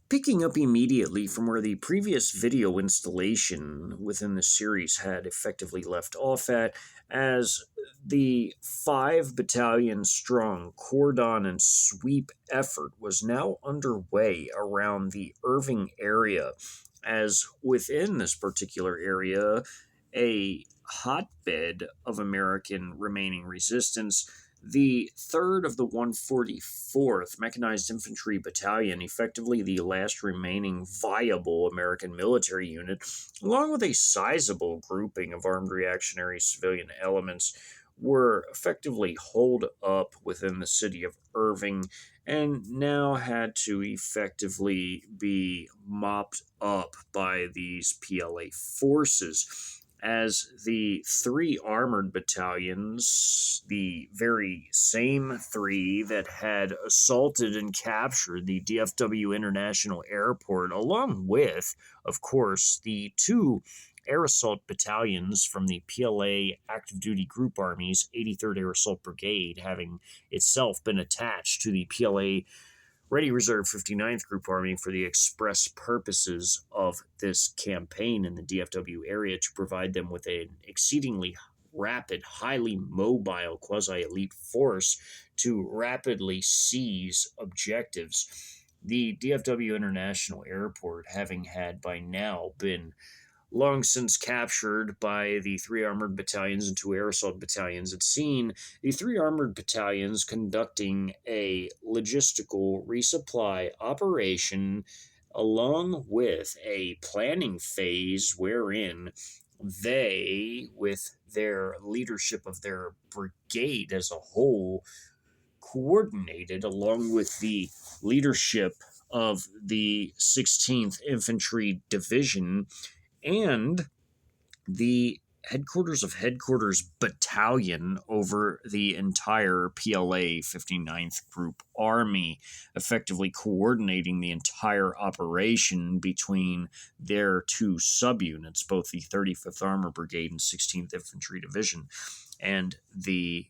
Picking up immediately from where the previous video installation within the series had effectively left off at, as the 5 battalion strong cordon and sweep effort was now underway around the Irving area, as within this particular area, a hotbed of American remaining resistance, the 3rd of the 144th Mechanized Infantry Battalion, effectively the last remaining viable American military unit, along with a sizable grouping of armed reactionary civilian elements, were effectively holed up within the city of Irving and now had to effectively be mopped up by these PLA forces, as the 3 armored battalions, the very same 3 that had assaulted and captured the DFW International Airport, along with, of course, the 2 air assault battalions from the PLA active duty group armies, 83rd Air Assault Brigade, having itself been attached to the PLA Ready Reserve 59th Group Army for the express purposes of this campaign in the DFW area to provide them with an exceedingly rapid, highly mobile quasi-elite force to rapidly seize objectives. The DFW International Airport having had by now been long since captured by the 3 armored battalions and 2 air assault battalions, had seen the 3 armored battalions conducting a logistical resupply operation along with a planning phase wherein they, with their leadership of their brigade as a whole, coordinated along with the leadership of the 16th Infantry Division and the headquarters of headquarters battalion over the entire PLA 59th Group Army, effectively coordinating the entire operation between their 2 subunits, both the 35th Armor Brigade and 16th Infantry Division, and the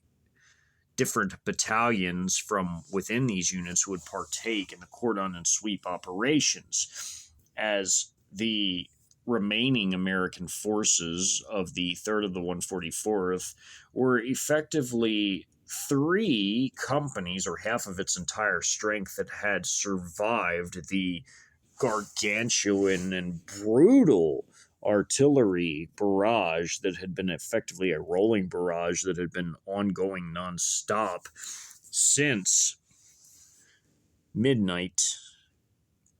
different battalions from within these units would partake in the cordon and sweep operations, as the remaining American forces of the 3rd of the 144th were effectively 3 companies, or half of its entire strength, that had survived the gargantuan and brutal artillery barrage that had been effectively a rolling barrage that had been ongoing nonstop since midnight,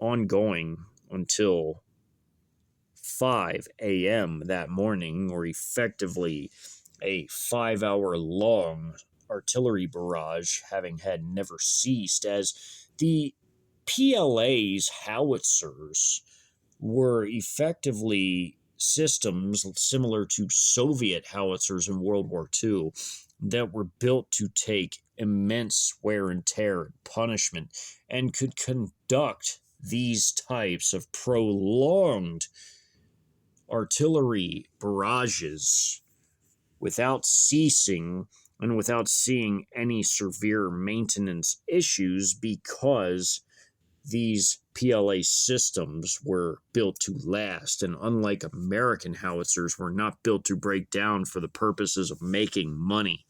ongoing until 5 a.m. that morning, or effectively a 5-hour long artillery barrage having had never ceased, as the PLA's howitzers were effectively systems similar to Soviet howitzers in World War II that were built to take immense wear and tear and punishment, and could conduct these types of prolonged artillery barrages without ceasing and without seeing any severe maintenance issues, because these PLA systems were built to last, and unlike American howitzers, were not built to break down for the purposes of making money.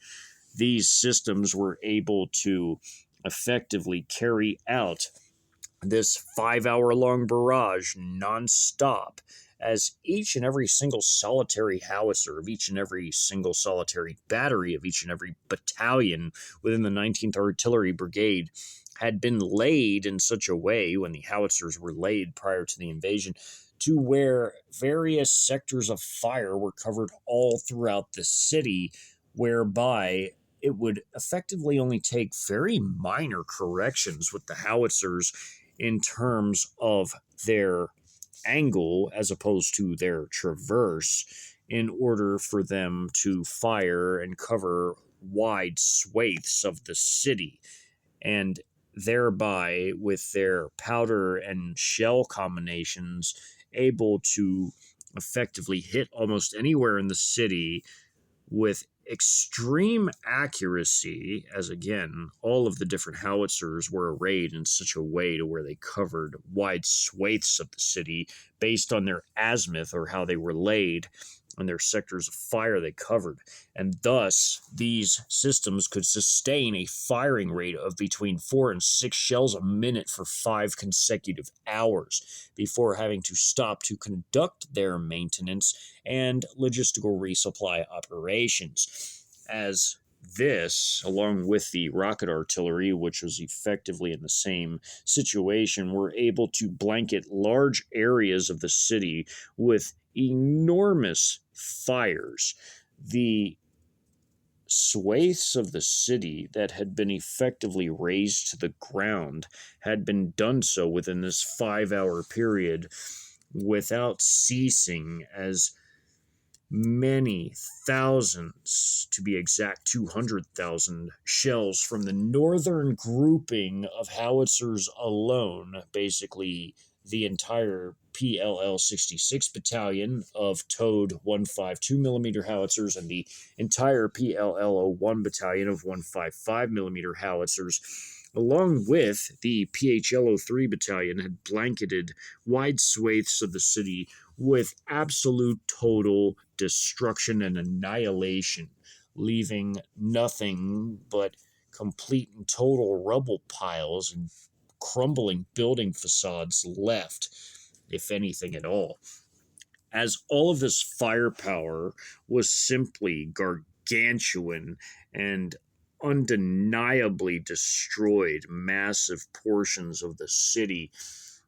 These systems were able to effectively carry out this 5-hour-long barrage nonstop, as each and every single solitary howitzer of each and every single solitary battery of each and every battalion within the 19th Artillery Brigade had been laid in such a way, when the howitzers were laid prior to the invasion, to where various sectors of fire were covered all throughout the city, whereby it would effectively only take very minor corrections with the howitzers in terms of their angle as opposed to their traverse, in order for them to fire and cover wide swathes of the city, and thereby, with their powder and shell combinations, able to effectively hit almost anywhere in the city with extreme accuracy, as again, all of the different howitzers were arrayed in such a way to where they covered wide swathes of the city based on their azimuth or how they were laid and their sectors of fire they covered. And thus, these systems could sustain a firing rate of between 4 and 6 shells a minute for 5 consecutive hours before having to stop to conduct their maintenance and logistical resupply operations. As this, along with the rocket artillery, which was effectively in the same situation, were able to blanket large areas of the city with enormous fires. The swathes of the city that had been effectively razed to the ground had been done so within this 5-hour period without ceasing, as many thousands, to be exact 200,000 shells from the northern grouping of howitzers alone, basically the entire PLL 66 battalion of towed 152mm howitzers and the entire PLL 01 battalion of 155mm howitzers, along with the PHL 03 battalion, had blanketed wide swathes of the city with absolute total destruction and annihilation, leaving nothing but complete and total rubble piles and crumbling building facades left, if anything at all. As all of this firepower was simply gargantuan and undeniably destroyed massive portions of the city,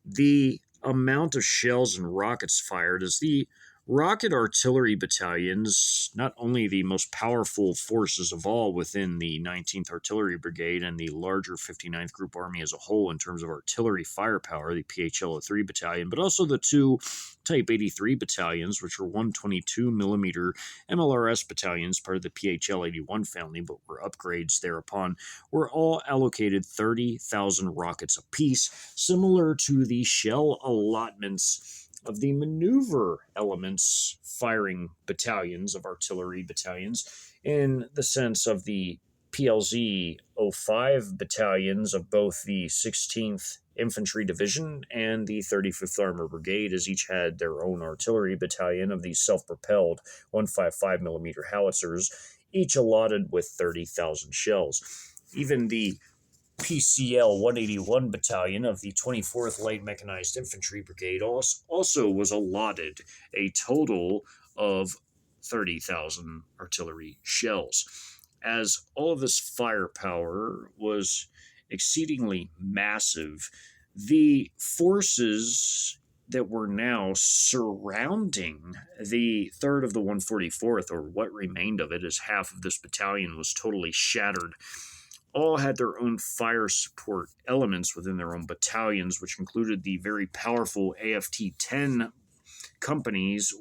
the amount of shells and rockets fired as the rocket artillery battalions, not only the most powerful forces of all within the 19th Artillery Brigade and the larger 59th Group Army as a whole in terms of artillery firepower, the PHL 03 battalion, but also the two Type 83 battalions, which were 122mm MLRS battalions, part of the PHL 81 family, but were upgrades thereupon, were all allocated 30,000 rockets apiece, similar to the shell allotments of the maneuver elements firing battalions of artillery battalions, in the sense of the PLZ 05 battalions of both the 16th Infantry Division and the 35th Armor Brigade, as each had their own artillery battalion of the self-propelled 155mm howitzers, each allotted with 30,000 shells. Even the PCL 181 Battalion of the 24th Light Mechanized Infantry Brigade also was allotted a total of 30,000 artillery shells. As all of this firepower was exceedingly massive, the forces that were now surrounding the 3rd of the 144th, or what remained of it, as half of this battalion was totally shattered, all had their own fire support elements within their own battalions, which included the very powerful AFT-10 companies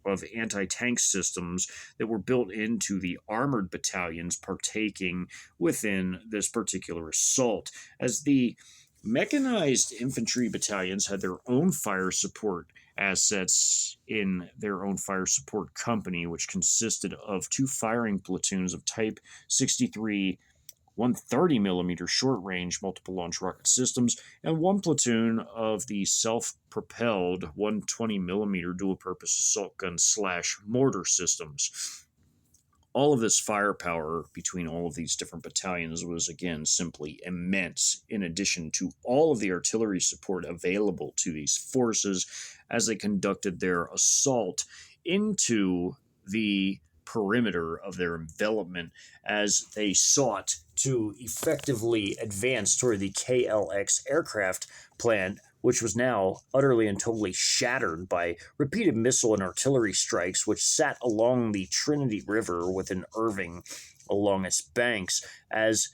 of anti-tank systems that were built into the armored battalions partaking within this particular assault. As the mechanized infantry battalions had their own fire support assets in their own fire support company, which consisted of 2 firing platoons of Type 63 130mm short-range multiple launch rocket systems, and 1 platoon of the self-propelled 120mm dual-purpose assault gun / mortar systems. All of this firepower between all of these different battalions was, again, simply immense, in addition to all of the artillery support available to these forces as they conducted their assault into the perimeter of their envelopment, as they sought to effectively advance toward the KLX aircraft plant, which was now utterly and totally shattered by repeated missile and artillery strikes, which sat along the Trinity River within Irving along its banks, as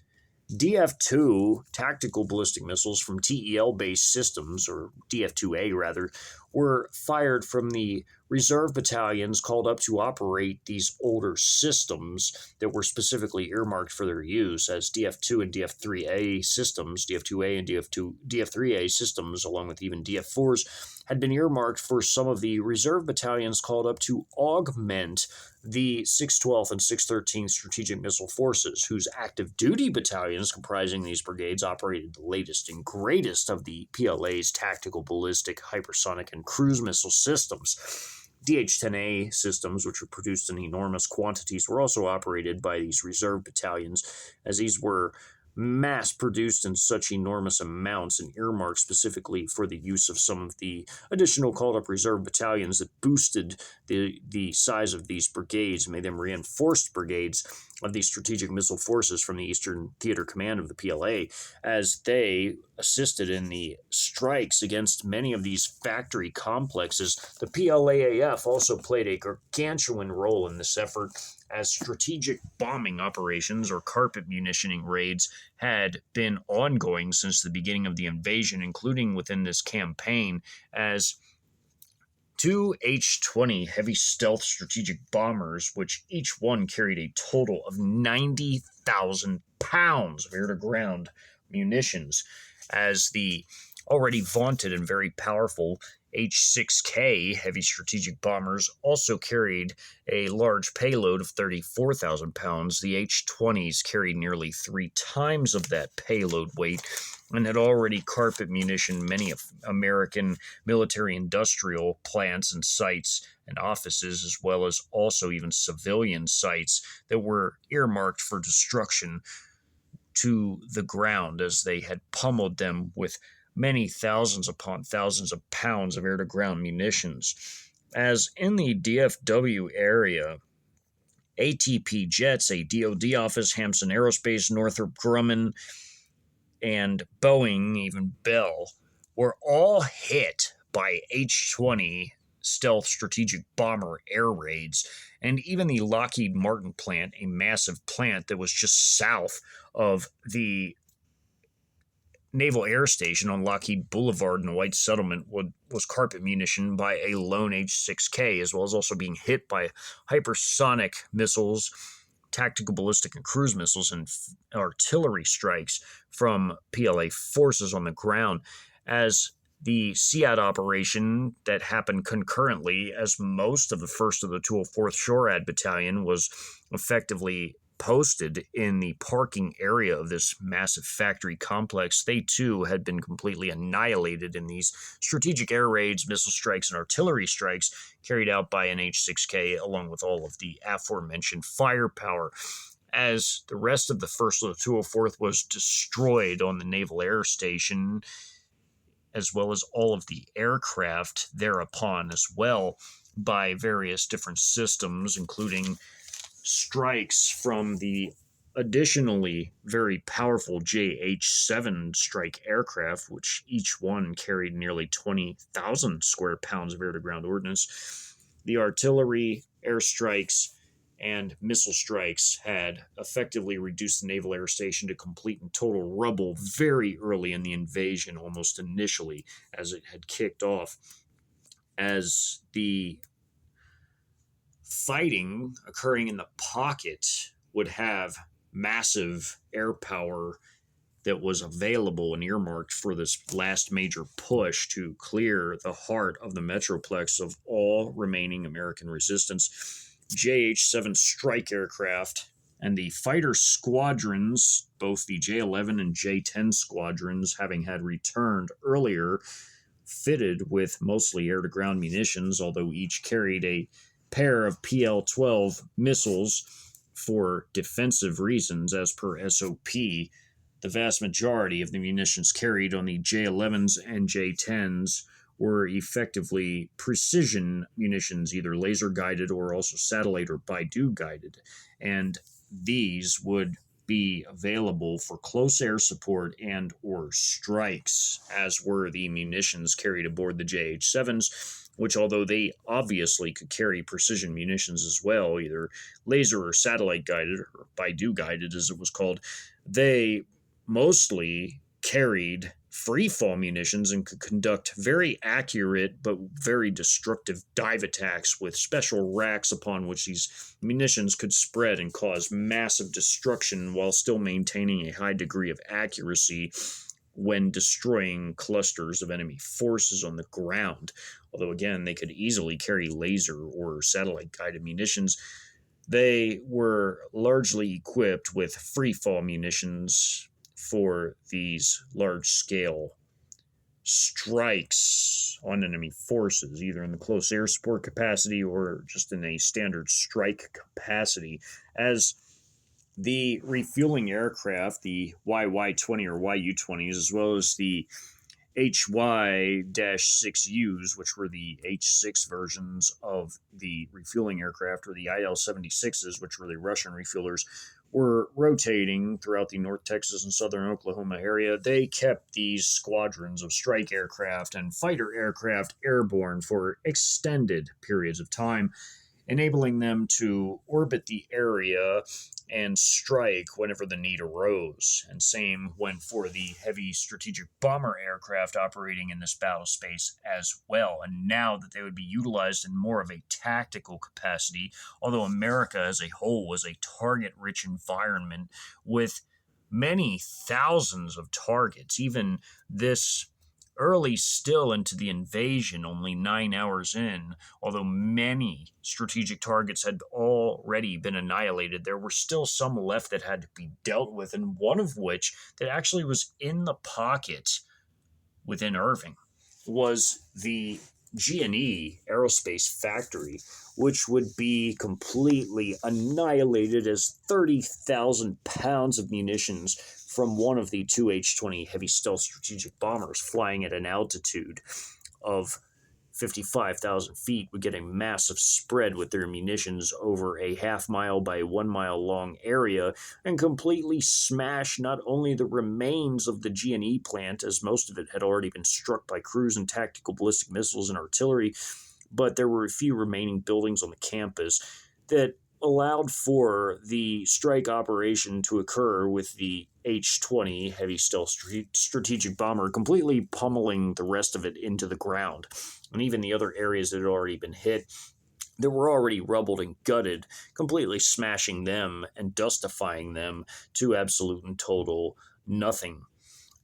DF2 tactical ballistic missiles from TEL-based systems, or DF2A rather, were fired from the reserve battalions called up to operate these older systems that were specifically earmarked for their use as DF2 and DF3A systems, DF2A and DF3A systems, along with even DF4s, had been earmarked for some of the reserve battalions called up to augment the 612th and 613th Strategic Missile Forces, whose active duty battalions comprising these brigades operated the latest and greatest of the PLA's tactical, ballistic, hypersonic, and cruise missile systems. DH-10A systems, which were produced in enormous quantities, were also operated by these reserve battalions, as these were mass-produced in such enormous amounts and earmarked specifically for the use of some of the additional called-up reserve battalions that boosted the size of these brigades and made them reinforced brigades of the strategic missile forces from the Eastern Theater Command of the PLA, as they assisted in the strikes against many of these factory complexes. The PLAAF also played a gargantuan role in this effort, as strategic bombing operations or carpet munitioning raids had been ongoing since the beginning of the invasion, including within this campaign, as two H-20 heavy stealth strategic bombers, which each one carried a total of 90,000 pounds of air-to-ground munitions, as the already vaunted and very powerful H-6K heavy strategic bombers also carried a large payload of 34,000 pounds. The H-20s carried nearly 3 times of that payload weight and had already carpet munitioned many of American military industrial plants and sites and offices, as well as also even civilian sites that were earmarked for destruction to the ground, as they had pummeled them with many thousands upon thousands of pounds of air-to-ground munitions. As in the DFW area, ATP Jets, a DoD office, Hampson Aerospace, Northrop Grumman, and Boeing, even Bell, were all hit by H-20 stealth strategic bomber air raids, and even the Lockheed Martin plant, a massive plant that was just south of the Naval Air Station on Lockheed Boulevard in the White Settlement, was carpet munitioned by a lone H-6K, as well as also being hit by hypersonic missiles, tactical ballistic and cruise missiles, and artillery strikes from PLA forces on the ground, as the SEAD operation that happened concurrently, as most of the 1st of the 204th SHORAD Battalion was effectively posted in the parking area of this massive factory complex. They too had been completely annihilated in these strategic air raids, missile strikes, and artillery strikes carried out by an H-6K, along with all of the aforementioned firepower, as the rest of the 1st of the 204th was destroyed on the Naval Air Station, as well as all of the aircraft thereupon as well, by various different systems, including strikes from the additionally very powerful JH-7 strike aircraft, which each one carried nearly 20,000 square pounds of air-to-ground ordnance. The artillery, airstrikes, and missile strikes had effectively reduced the Naval Air Station to complete and total rubble very early in the invasion, almost initially, as it had kicked off, as the fighting occurring in the pocket would have massive air power that was available and earmarked for this last major push to clear the heart of the Metroplex of all remaining American resistance. JH-7 strike aircraft and the fighter squadrons, both the J-11 and J-10 squadrons, having had returned earlier, fitted with mostly air-to-ground munitions, although each carried a pair of PL-12 missiles for defensive reasons as per SOP. The vast majority of the munitions carried on the J-11s and J-10s were effectively precision munitions, either laser-guided or also satellite or Baidu-guided, and these would be available for close air support and or strikes, as were the munitions carried aboard the JH-7s, which, although they obviously could carry precision munitions as well, either laser or satellite-guided, or Baidu-guided as it was called, they mostly carried freefall munitions and could conduct very accurate but very destructive dive attacks with special racks upon which these munitions could spread and cause massive destruction while still maintaining a high degree of accuracy when destroying clusters of enemy forces on the ground. Although, again, they could easily carry laser or satellite guided munitions, they were largely equipped with freefall munitions for these large scale strikes on enemy forces, either in the close air support capacity or just in a standard strike capacity. As the refueling aircraft, the YY-20 or YU-20s, as well as the HY-6Us, which were the H-6 versions of the refueling aircraft, or the IL-76s, which were the Russian refuelers, were rotating throughout the North Texas and southern Oklahoma area. They kept these squadrons of strike aircraft and fighter aircraft airborne for extended periods of time, enabling them to orbit the area and strike whenever the need arose. And same went for the heavy strategic bomber aircraft operating in this battle space as well. And now that they would be utilized in more of a tactical capacity, although America as a whole was a target-rich environment with many thousands of targets. Even this early still into the invasion, only 9 hours in, although many strategic targets had already been annihilated, there were still some left that had to be dealt with, and one of which that actually was in the pocket within Irving was the G&E aerospace factory, which would be completely annihilated as 30,000 pounds of munitions from one of the two H-20 heavy stealth strategic bombers flying at an altitude of 55,000 feet would get a massive spread with their munitions over a half-mile by 1 mile long area and completely smash not only the remains of the G&E plant, as most of it had already been struck by cruise and tactical ballistic missiles and artillery, but there were a few remaining buildings on the campus that allowed for the strike operation to occur with the H-20 heavy stealth strategic bomber completely pummeling the rest of it into the ground. And even the other areas that had already been hit, that were already rubbled and gutted, completely smashing them and dustifying them to absolute and total nothing.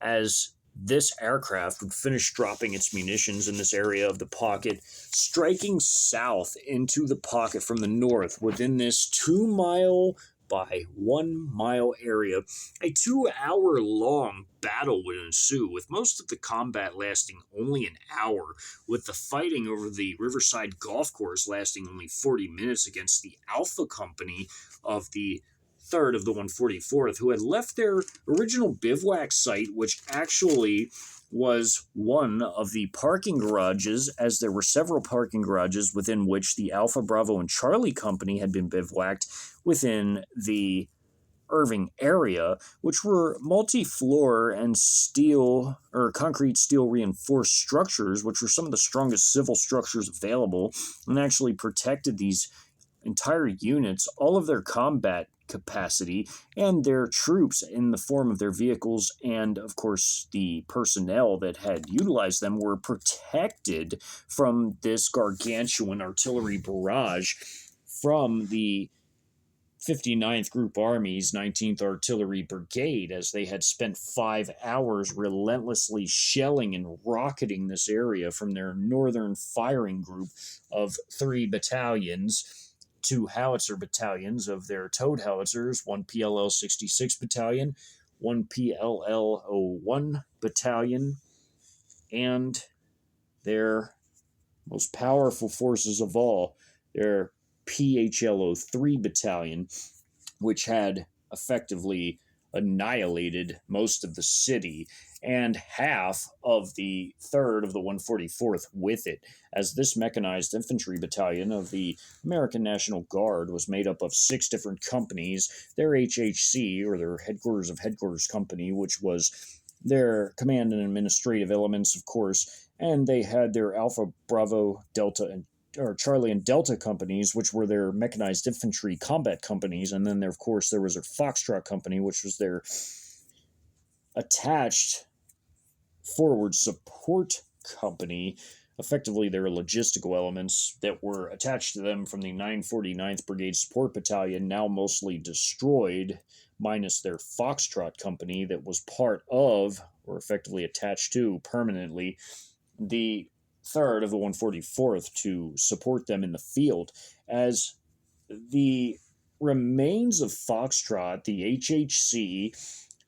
As this aircraft would finish dropping its munitions in this area of the pocket, striking south into the pocket from the north within this 2 mile by 1 mile area. A 2-hour long battle would ensue, with most of the combat lasting only an hour, with the fighting over the Riverside Golf Course lasting only 40 minutes against the Alpha Company of the 3rd of the 144th, who had left their original bivouac site, which actually was one of the parking garages, as there were several parking garages within which the Alpha, Bravo, and Charlie Company had been bivouacked within the Irving area, which were multi-floor and steel or concrete steel reinforced structures, which were some of the strongest civil structures available, and actually protected these entire units, all of their combat capacity, and their troops in the form of their vehicles, and of course the personnel that had utilized them were protected from this gargantuan artillery barrage from the 59th Group Army's 19th Artillery Brigade, as they had spent 5 hours relentlessly shelling and rocketing this area from their northern firing group of 3 battalions, 2 howitzer battalions of their towed howitzers, 1 PLL 66 battalion, 1 PLL 01 battalion, and their most powerful forces of all, their PHL 03 battalion, which had effectively annihilated most of the city and half of the 3rd of the 144th with it, as this mechanized infantry battalion of the American National Guard was made up of 6 different companies, their HHC, or their Headquarters of Headquarters Company, which was their command and administrative elements, of course, and they had their Alpha, Bravo, Delta, or Charlie and Delta companies, which were their mechanized infantry combat companies, and then there, of course, there was their Foxtrot company, which was their attached Forward Support Company, effectively their logistical elements that were attached to them from the 949th Brigade Support Battalion, now mostly destroyed, minus their Foxtrot Company that was part of, or effectively attached to permanently, the 3rd of the 144th to support them in the field, as the remains of Foxtrot, the HHC,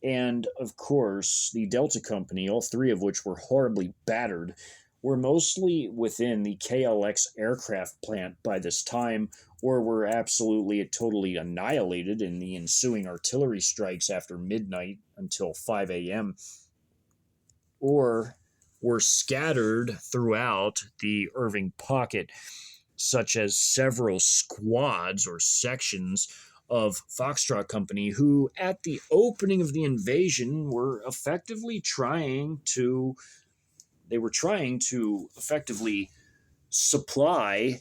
and of course the Delta Company, all three of which were horribly battered, were mostly within the KLX aircraft plant by this time, or were absolutely totally annihilated in the ensuing artillery strikes after midnight until 5 a.m., or were scattered throughout the Irving pocket, such as several squads or sections of Foxtrot Company, who at the opening of the invasion were trying to effectively supply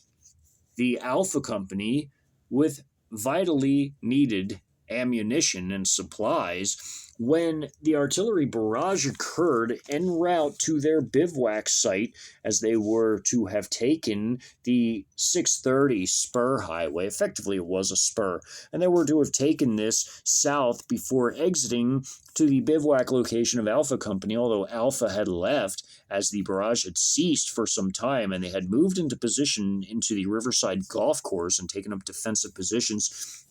the Alpha Company with vitally needed ammunition and supplies when the artillery barrage occurred en route to their bivouac site, as they were to have taken the 630 spur highway. Effectively, it was a spur, and they were to have taken this south before exiting to the bivouac location of Alpha Company, although Alpha had left as the barrage had ceased for some time and they had moved into position into the Riverside Golf Course and taken up defensive positions.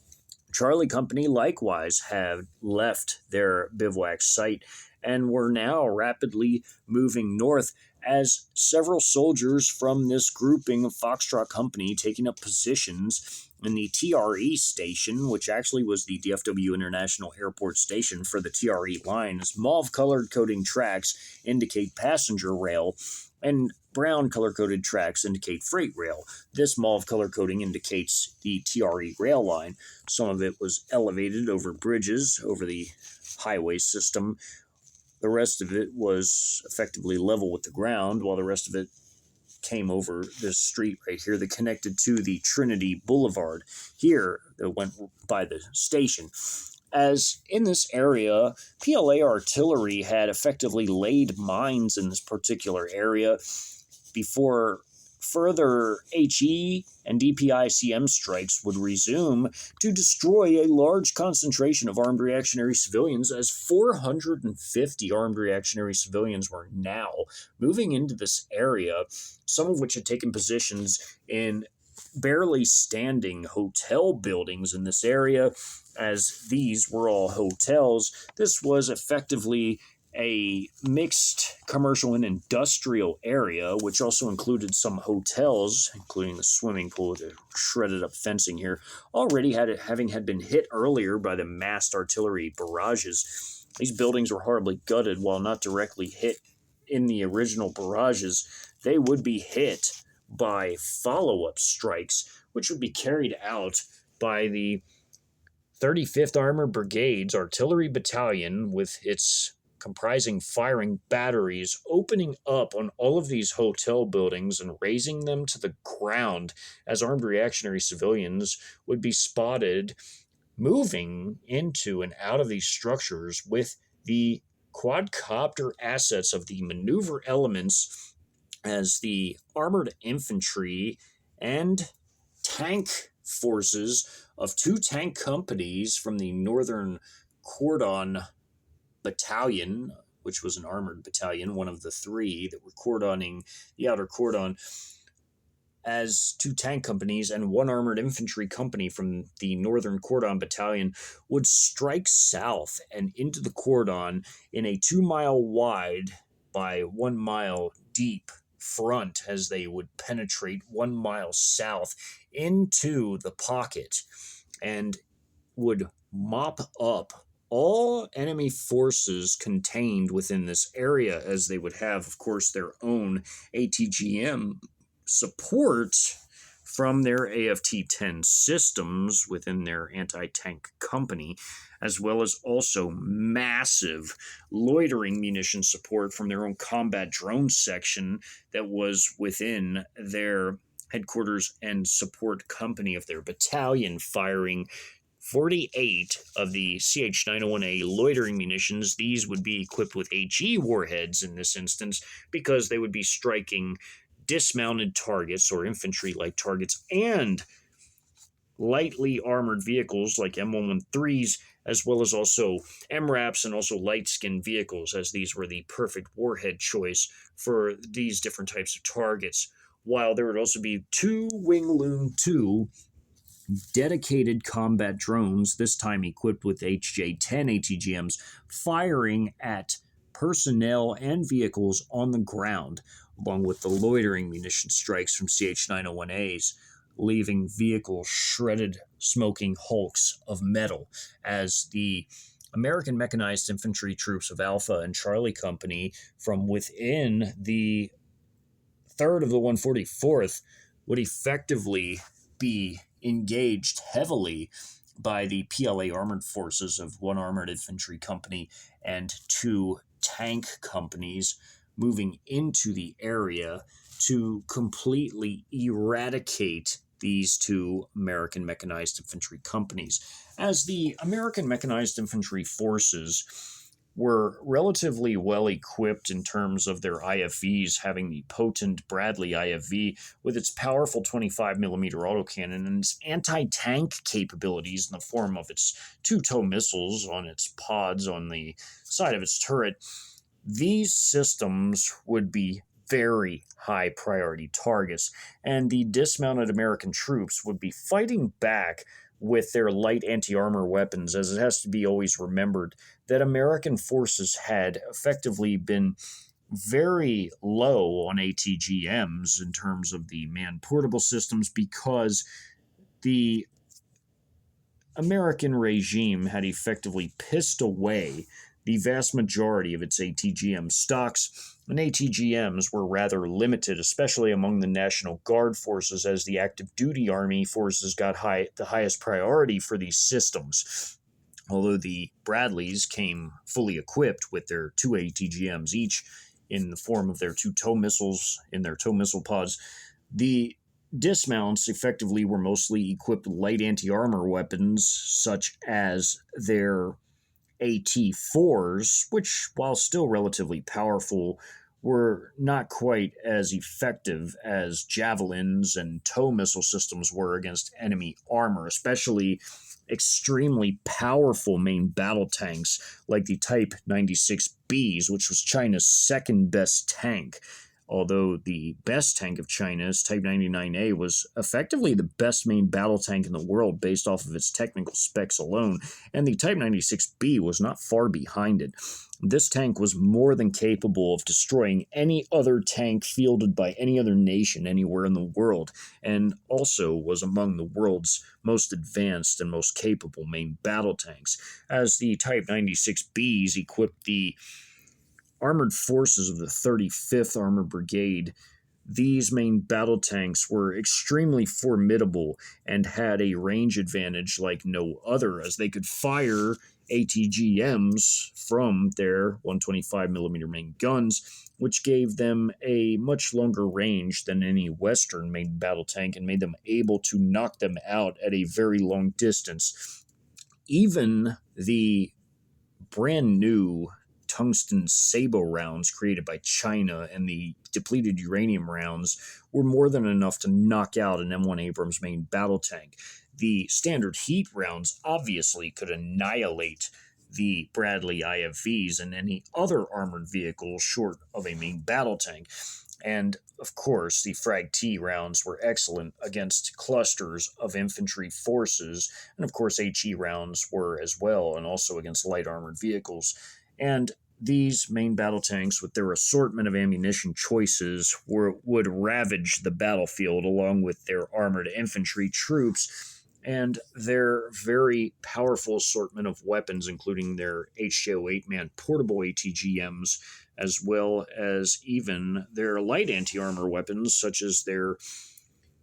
Charlie Company likewise had left their bivouac site and were now rapidly moving north, as several soldiers from this grouping of Foxtrot Company taking up positions in the TRE station, which actually was the DFW International Airport station for the TRE line, as mauve-colored coding tracks indicate passenger rail, and brown color-coded tracks indicate freight rail. This mauve color coding indicates the TRE rail line. Some of it was elevated over bridges, over the highway system. The rest of it was effectively level with the ground, while the rest of it came over this street right here that connected to the Trinity Boulevard here that went by the station. As in this area, PLA artillery had effectively laid mines in this particular area before further HE and DPICM strikes would resume to destroy a large concentration of armed reactionary civilians, as 450 armed reactionary civilians were now moving into this area, some of which had taken positions in barely standing hotel buildings in this area, as these were all hotels. This was effectively a mixed commercial and industrial area, which also included some hotels, including the swimming pool with the shredded up fencing here, already having been hit earlier by the massed artillery barrages. These buildings were horribly gutted. While not directly hit in the original barrages, they would be hit by follow-up strikes, which would be carried out by the 35th Armored Brigade's Artillery Battalion, with its comprising firing batteries, opening up on all of these hotel buildings and razing them to the ground, as armed reactionary civilians would be spotted moving into and out of these structures with the quadcopter assets of the maneuver elements, as the armored infantry and tank forces of two tank companies from the Northern Cordon Battalion, which was an armored battalion, one of the three that were cordoning the outer cordon, as two tank companies and one armored infantry company from the Northern Cordon Battalion would strike south and into the cordon in a 2-mile wide by 1 mile deep front, as they would penetrate 1 mile south into the pocket and would mop up all enemy forces contained within this area, as they would have, of course, their own ATGM support from their AFT-10 systems within their anti-tank company, as well as also massive loitering munition support from their own combat drone section that was within their headquarters and support company of their battalion, firing 48 of the CH-901A loitering munitions. These would be equipped with HE warheads in this instance because they would be striking dismounted targets or infantry-like targets and lightly armored vehicles like M113s, as well as also MRAPs and also light-skinned vehicles, as these were the perfect warhead choice for these different types of targets. While there would also be two Wing Loon 2 dedicated combat drones, this time equipped with HJ-10 ATGMs, firing at personnel and vehicles on the ground, along with the loitering munition strikes from CH-901As, leaving vehicles shredded, smoking hulks of metal as the American Mechanized Infantry troops of Alpha and Charlie Company from within the 3rd of the 144th would effectively be engaged heavily by the PLA armored forces of 1 Armored Infantry Company and 2 tank companies moving into the area to completely eradicate these 2 American Mechanized Infantry companies. As the American Mechanized Infantry forces were relatively well equipped in terms of their IFVs, having the potent Bradley IFV with its powerful 25mm autocannon and its anti-tank capabilities in the form of its 2-tow missiles on its pods on the side of its turret. These systems would be very high priority targets, and the dismounted American troops would be fighting back with their light anti-armor weapons, as it has to be always remembered that American forces had effectively been very low on ATGMs in terms of the man-portable systems because the American regime had effectively pissed away the vast majority of its ATGM stocks, and ATGMs were rather limited, especially among the National Guard forces, as the active duty Army forces got the highest priority for these systems. Although the Bradleys came fully equipped with their 2 ATGMs each in the form of their 2 tow missiles in their tow missile pods, the dismounts effectively were mostly equipped with light anti-armor weapons, such as their AT-4s, which, while still relatively powerful, were not quite as effective as javelins and tow missile systems were against enemy armor, especially extremely powerful main battle tanks like the Type 96Bs, which was China's second best tank. Although the best tank of China's Type 99A was effectively the best main battle tank in the world based off of its technical specs alone, and the Type 96B was not far behind it. This tank was more than capable of destroying any other tank fielded by any other nation anywhere in the world, and also was among the world's most advanced and most capable main battle tanks, as the Type 96Bs equipped the armored forces of the 35th Armored Brigade. These main battle tanks were extremely formidable and had a range advantage like no other, as they could fire ATGMs from their 125mm main guns, which gave them a much longer range than any Western main battle tank and made them able to knock them out at a very long distance. Even the brand new tungsten Sabo rounds created by China and the depleted uranium rounds were more than enough to knock out an M1 Abrams main battle tank. The standard heat rounds obviously could annihilate the Bradley IFVs and any other armored vehicle short of a main battle tank. And, of course, the Frag T rounds were excellent against clusters of infantry forces, and, of course, HE rounds were as well, and also against light armored vehicles. And these main battle tanks, with their assortment of ammunition choices, would ravage the battlefield along with their armored infantry troops and their very powerful assortment of weapons, including their HJ-08 man-portable ATGMs, as well as even their light anti-armor weapons, such as their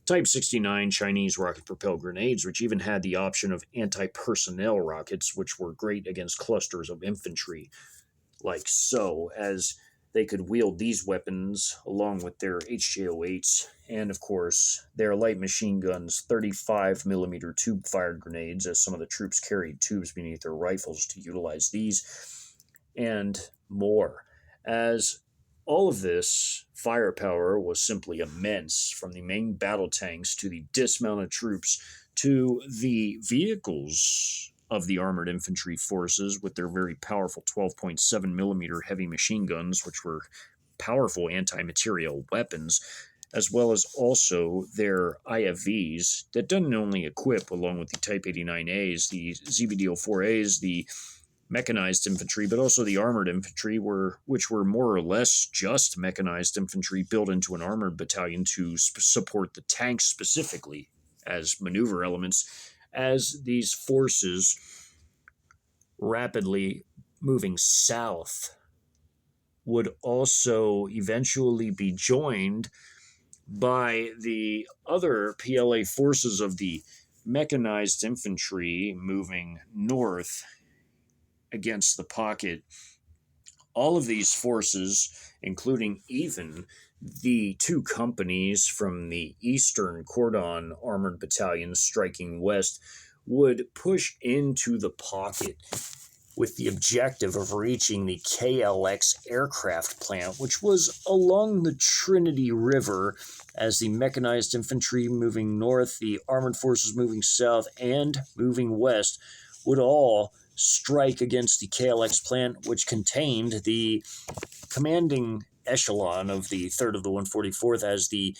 Type 69 Chinese rocket-propelled grenades, which even had the option of anti-personnel rockets, which were great against clusters of infantry, like so, as they could wield these weapons along with their HJO8s and, of course, their light machine guns, 35 millimeter tube fired grenades, as some of the troops carried tubes beneath their rifles to utilize these, and more. As all of this firepower was simply immense, from the main battle tanks to the dismounted troops to the vehicles of the armored infantry forces with their very powerful 12.7 millimeter heavy machine guns, which were powerful anti-materiel weapons, as well as also their IFVs that didn't only equip, along with the Type 89As, the ZBDO-4As, the mechanized infantry, but also the armored infantry, which were more or less just mechanized infantry built into an armored battalion to support the tanks specifically as maneuver elements, as these forces rapidly moving south would also eventually be joined by the other PLA forces of the mechanized infantry moving north against the pocket. All of these forces, including even the two companies from the Eastern Cordon Armored Battalions striking west, would push into the pocket with the objective of reaching the KLX aircraft plant, which was along the Trinity River, as the mechanized infantry moving north, the armored forces moving south, and moving west would all strike against the KLX plant, which contained the commanding echelon of the 3rd of the 144th as the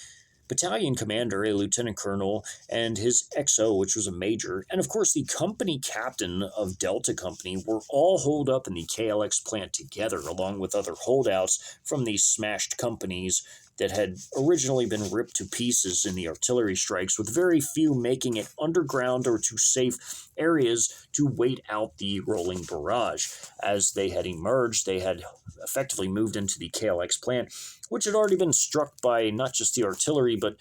battalion commander, a lieutenant colonel, and his XO, which was a major, and of course the company captain of Delta Company were all holed up in the KLX plant together, along with other holdouts from these smashed companies that had originally been ripped to pieces in the artillery strikes, with very few making it underground or to safe areas to wait out the rolling barrage. As they had emerged, they had effectively moved into the KLX plant, which had already been struck by not just the artillery, but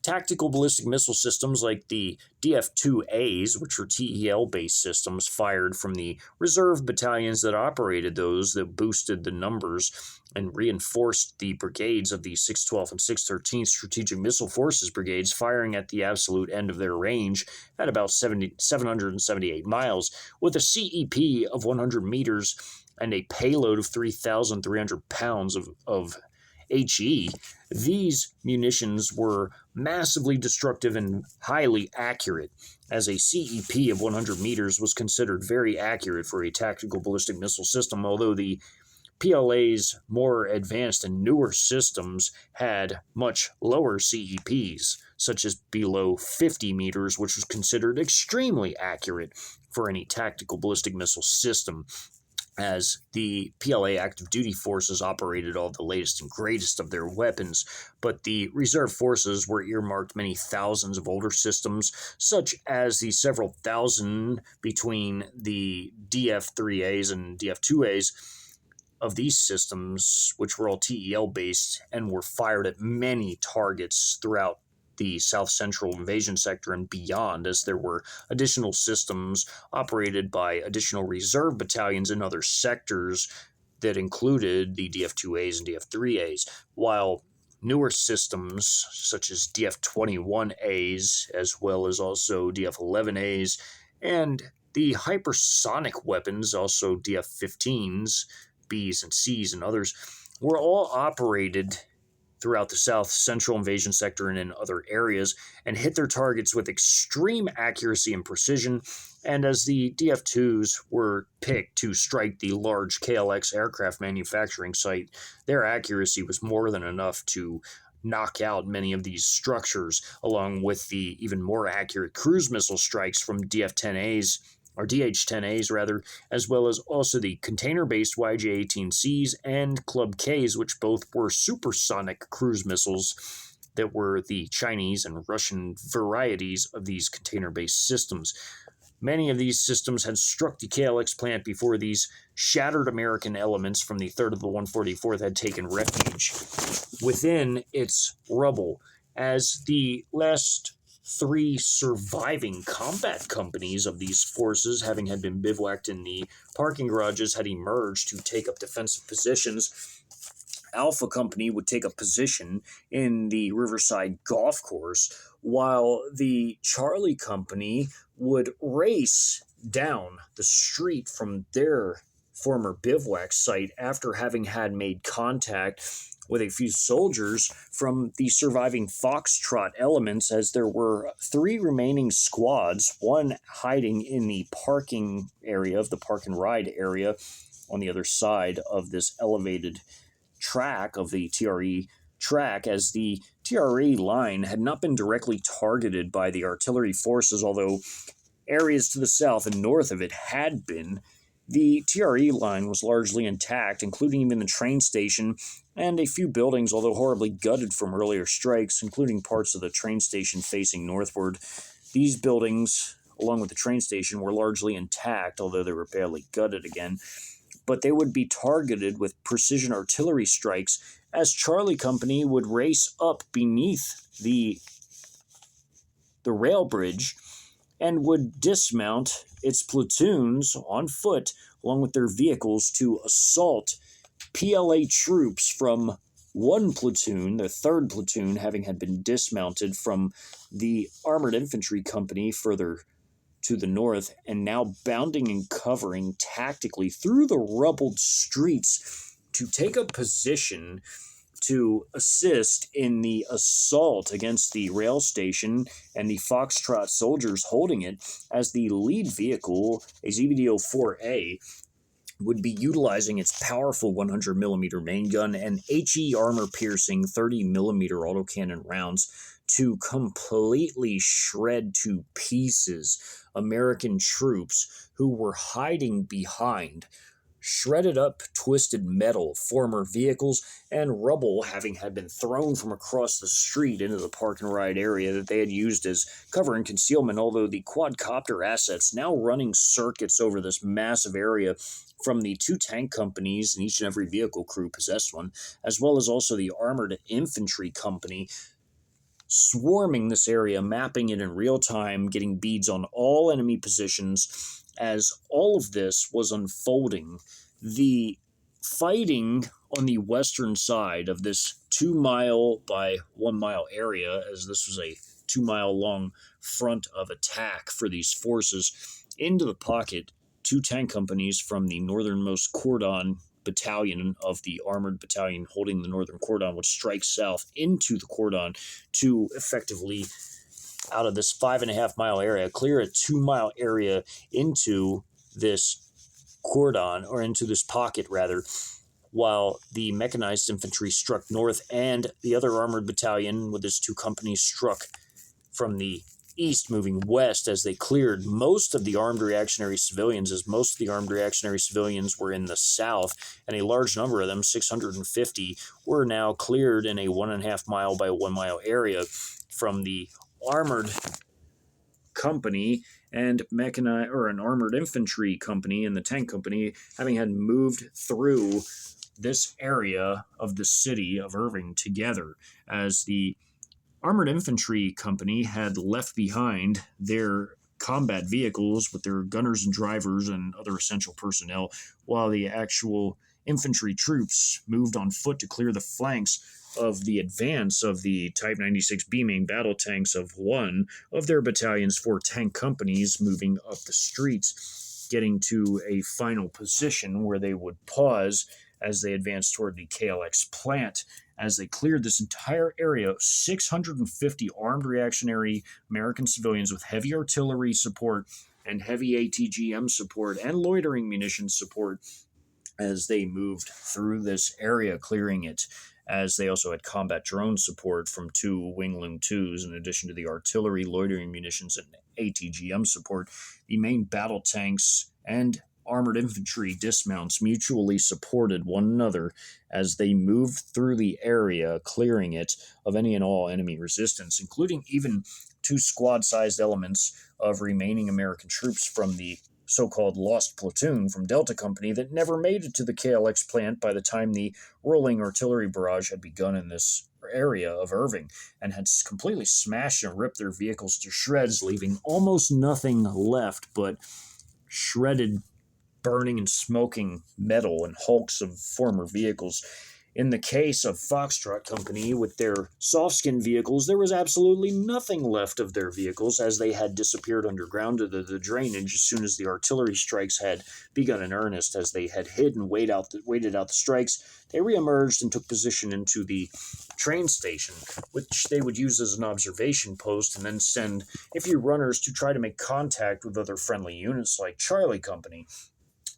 tactical ballistic missile systems like the DF2As, which were TEL-based systems fired from the reserve battalions that operated those, that boosted the numbers and reinforced the brigades of the 612th and 613th Strategic Missile Forces brigades, firing at the absolute end of their range at about 778 miles, with a CEP of 100 meters and a payload of 3,300 pounds of HE. These munitions were massively destructive and highly accurate, as a CEP of 100 meters was considered very accurate for a tactical ballistic missile system, although the PLA's more advanced and newer systems had much lower CEPs, such as below 50 meters, which was considered extremely accurate for any tactical ballistic missile system, as the PLA active duty forces operated all the latest and greatest of their weapons, but the reserve forces were earmarked many thousands of older systems, such as the several thousand between the DF3As and DF2As of these systems, which were all TEL-based and were fired at many targets throughout the South Central invasion sector and beyond, as there were additional systems operated by additional reserve battalions in other sectors that included the DF2As and DF3As, while newer systems such as DF21As, as well as also DF11As, and the hypersonic weapons, also DF15s, Bs and Cs and others, were all operated throughout the South Central invasion sector and in other areas, and hit their targets with extreme accuracy and precision. And as the DF2s were picked to strike the large KLX aircraft manufacturing site, their accuracy was more than enough to knock out many of these structures, along with the even more accurate cruise missile strikes from DF10As, or DH-10As rather, as well as also the container-based YJ-18Cs and Club Ks, which both were supersonic cruise missiles that were the Chinese and Russian varieties of these container-based systems. Many of these systems had struck the KLX plant before these shattered American elements from the 3rd of the 144th had taken refuge within its rubble, as the last 3 surviving combat companies of these forces, having had been bivouacked in the parking garages, had emerged to take up defensive positions Alpha Company would take a position in the Riverside Golf Course, while the Charlie Company would race down the street from their former bivouac site after having had made contact with a few soldiers from the surviving Foxtrot elements, as there were 3 remaining squads, one hiding in the parking area of the park and ride area on the other side of this elevated track of the TRE track, as the TRE line had not been directly targeted by the artillery forces, although areas to the south and north of it had been. The TRE line was largely intact, including even the train station and a few buildings, although horribly gutted from earlier strikes, including parts of the train station facing northward. These buildings, along with the train station, were largely intact, although they were badly gutted again. But they would be targeted with precision artillery strikes as Charlie Company would race up beneath the rail bridge and would dismount its platoons on foot along with their vehicles to assault PLA troops from one platoon, the 3rd platoon, having had been dismounted from the Armored Infantry Company further to the north, and now bounding and covering tactically through the rubbled streets to take a position to assist in the assault against the rail station and the Foxtrot soldiers holding it, as the lead vehicle, a ZBDO-4A, would be utilizing its powerful 100mm main gun and HE armor-piercing 30mm autocannon rounds to completely shred to pieces American troops who were hiding behind shredded up twisted metal, former vehicles, and rubble having had been thrown from across the street into the park and ride area that they had used as cover and concealment, although the quadcopter assets now running circuits over this massive area from the 2 tank companies, and each and every vehicle crew possessed one, as well as also the Armored Infantry Company, swarming this area, mapping it in real time, getting beads on all enemy positions. As all of this was unfolding, the fighting on the western side of this 2-mile by 1-mile area, as this was a 2-mile long front of attack for these forces, into the pocket, 2 tank companies from the northernmost cordon battalion of the armored battalion holding the northern cordon would strike south into the cordon to effectively, out of this 5.5-mile area, clear a 2-mile area into this cordon, or into this pocket rather, while the mechanized infantry struck north and the other armored battalion with its 2 companies struck from the east, moving west, as they cleared most of the armed reactionary civilians, as most of the armed reactionary civilians were in the south, and a large number of them, 650, were now cleared in a 1.5-mile by 1-mile area from the armored company and mechanized, or an armored infantry company and the tank company, having had moved through this area of the city of Irving together, as the Armored Infantry Company had left behind their combat vehicles with their gunners and drivers and other essential personnel, while the actual infantry troops moved on foot to clear the flanks of the advance of the Type 96B main battle tanks of one of their battalion's 4 tank companies moving up the streets, getting to a final position where they would pause as they advanced toward the KLX plant. As they cleared this entire area, 650 armed reactionary American civilians with heavy artillery support and heavy ATGM support and loitering munitions support, as they moved through this area, clearing it, as they also had combat drone support from 2 Wingloom 2s, in addition to the artillery, loitering munitions, and ATGM support. The main battle tanks and armored infantry dismounts mutually supported one another as they moved through the area, clearing it of any and all enemy resistance, including even 2 squad-sized elements of remaining American troops from the so-called Lost Platoon from Delta Company that never made it to the KLX plant by the time the rolling artillery barrage had begun in this area of Irving, and had completely smashed and ripped their vehicles to shreds, leaving almost nothing left but shredded, burning and smoking metal and hulks of former vehicles In the case of Foxtrot Company, with their soft-skin vehicles, there was absolutely nothing left of their vehicles, as they had disappeared underground to the drainage as soon as the artillery strikes had begun in earnest. As they had hid and waited out the strikes, they reemerged and took position into the train station, which they would use as an observation post and then send a few runners to try to make contact with other friendly units like Charlie Company.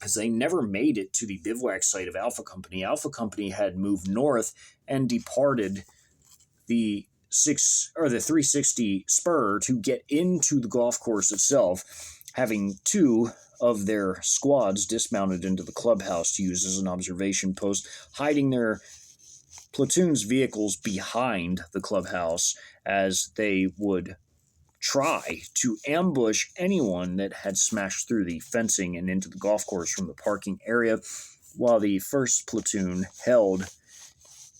As they never made it to the bivouac site of Alpha Company, Alpha Company had moved north and departed the 360 spur to get into the golf course itself, having two of their squads dismounted into the clubhouse to use as an observation post, hiding their platoon's vehicles behind the clubhouse as they would try to ambush anyone that had smashed through the fencing and into the golf course from the parking area, while the first platoon held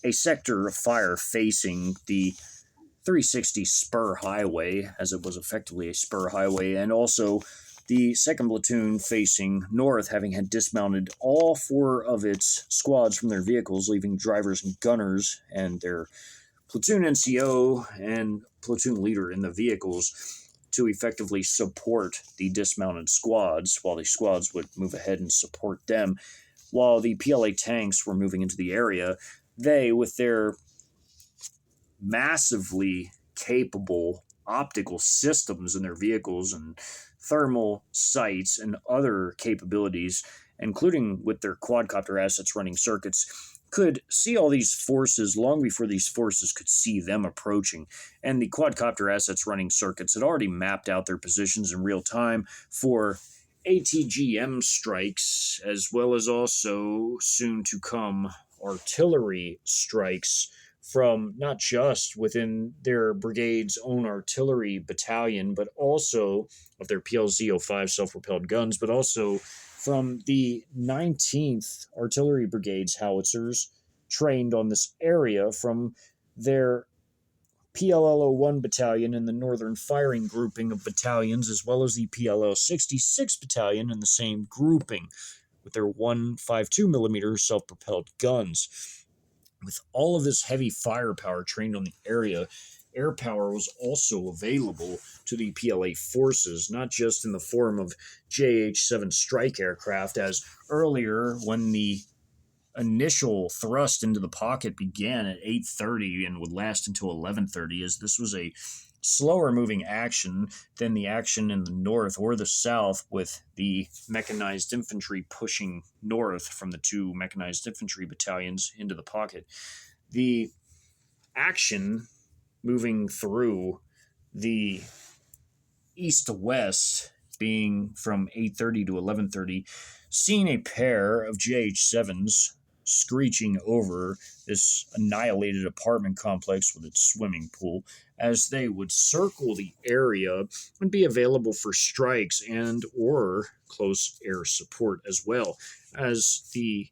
a sector of fire facing the 360 spur highway, as it was effectively a spur highway, and also the second platoon facing north, having had dismounted all four of its squads from their vehicles, leaving drivers and gunners and their platoon NCO and platoon leader in the vehicles to effectively support the dismounted squads, while the squads would move ahead and support them. While the PLA tanks were moving into the area, they, with their massively capable optical systems in their vehicles and thermal sights and other capabilities, including with their quadcopter assets running circuits, could see all these forces long before these forces could see them approaching. And the quadcopter assets running circuits had already mapped out their positions in real time for ATGM strikes, as well as also soon to come artillery strikes from not just within their brigade's own artillery battalion, but also of their PLZ-05 self-propelled guns, but also from the 19th Artillery Brigade's howitzers trained on this area from their PLL-01 battalion in the northern firing grouping of battalions, as well as the PLL-66 battalion in the same grouping with their 152mm self-propelled guns. With all of this heavy firepower trained on the area, air power was also available to the PLA forces, not just in the form of JH-7 strike aircraft, as earlier when the initial thrust into the pocket began at 8:30 and would last until 11:30, as this was a slower moving action than the action in the north or the south, with the mechanized infantry pushing north from the two mechanized infantry battalions into the pocket. The action moving through the east to west, being from 8:30 to 11:30, seeing a pair of JH-7s screeching over this annihilated apartment complex with its swimming pool, as they would circle the area and be available for strikes and or close air support, as well as the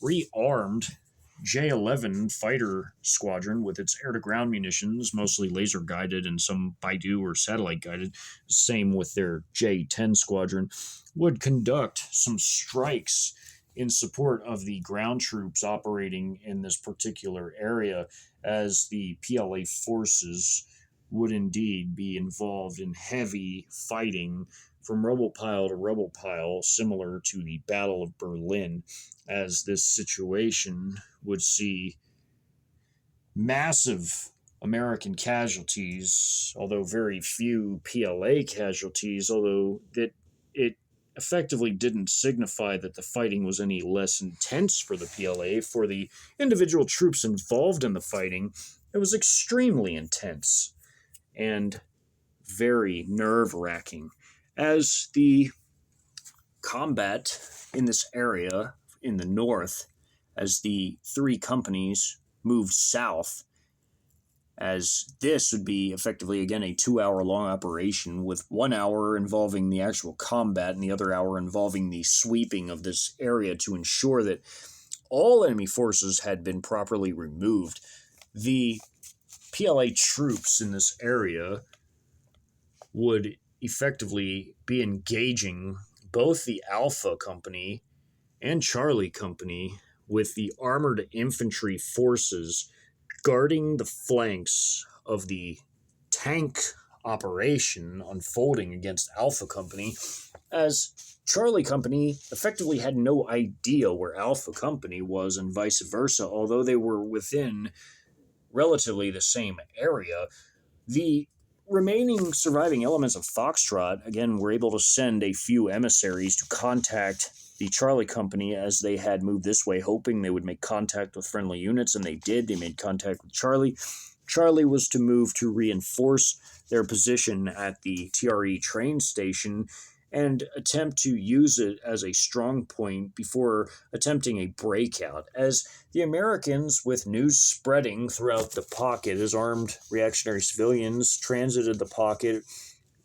rearmed J-11 fighter squadron with its air-to-ground munitions, mostly laser-guided and some Baidu or satellite-guided, same with their J-10 squadron, would conduct some strikes in support of the ground troops operating in this particular area, as the PLA forces would indeed be involved in heavy fighting from rubble pile to rubble pile, similar to the Battle of Berlin, as this situation would see massive American casualties, although very few PLA casualties, although that it effectively didn't signify that the fighting was any less intense for the PLA. For the individual troops involved in the fighting, it was extremely intense and very nerve-wracking, as the combat in this area in the north, as the three companies moved south, as this would be effectively, again, a 2-hour-long operation, with 1 hour involving the actual combat and the other hour involving the sweeping of this area to ensure that all enemy forces had been properly removed. The PLA troops in this area would effectively be engaging both the Alpha Company and Charlie Company with the armored infantry forces guarding the flanks of the tank operation unfolding against Alpha Company, as Charlie Company effectively had no idea where Alpha Company was and vice versa, although they were within relatively the same area. The remaining surviving elements of Foxtrot, again, were able to send a few emissaries to contact the Charlie Company as they had moved this way, hoping they would make contact with friendly units, and they did. They made contact with Charlie. Charlie was to move to reinforce their position at the TRE train station and attempt to use it as a strong point before attempting a breakout, as the Americans, with news spreading throughout the pocket as armed reactionary civilians transited the pocket,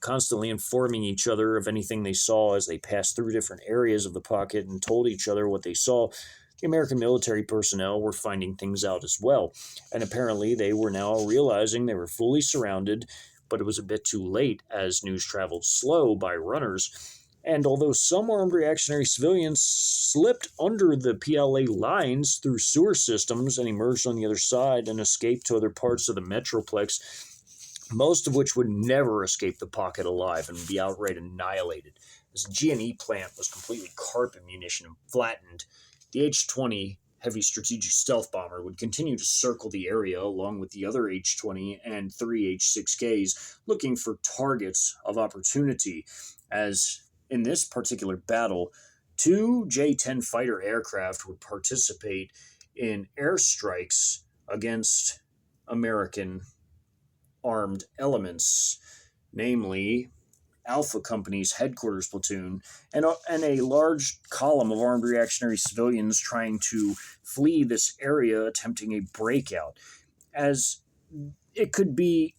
constantly informing each other of anything they saw as they passed through different areas of the pocket and told each other what they saw. The American military personnel were finding things out as well, and apparently they were now realizing they were fully surrounded, but it was a bit too late as news traveled slow by runners. And although some armed reactionary civilians slipped under the PLA lines through sewer systems and emerged on the other side and escaped to other parts of the Metroplex, most of which would never escape the pocket alive and be outright annihilated, as the G&E plant was completely carpet munition and flattened. The H-20 heavy strategic stealth bomber would continue to circle the area along with the other H-20 and 3 H-6Ks, looking for targets of opportunity, as in this particular battle, 2 J-10 fighter aircraft would participate in airstrikes against American armed elements, namely Alpha Company's headquarters platoon and a large column of armed reactionary civilians trying to flee this area, attempting a breakout, as it could be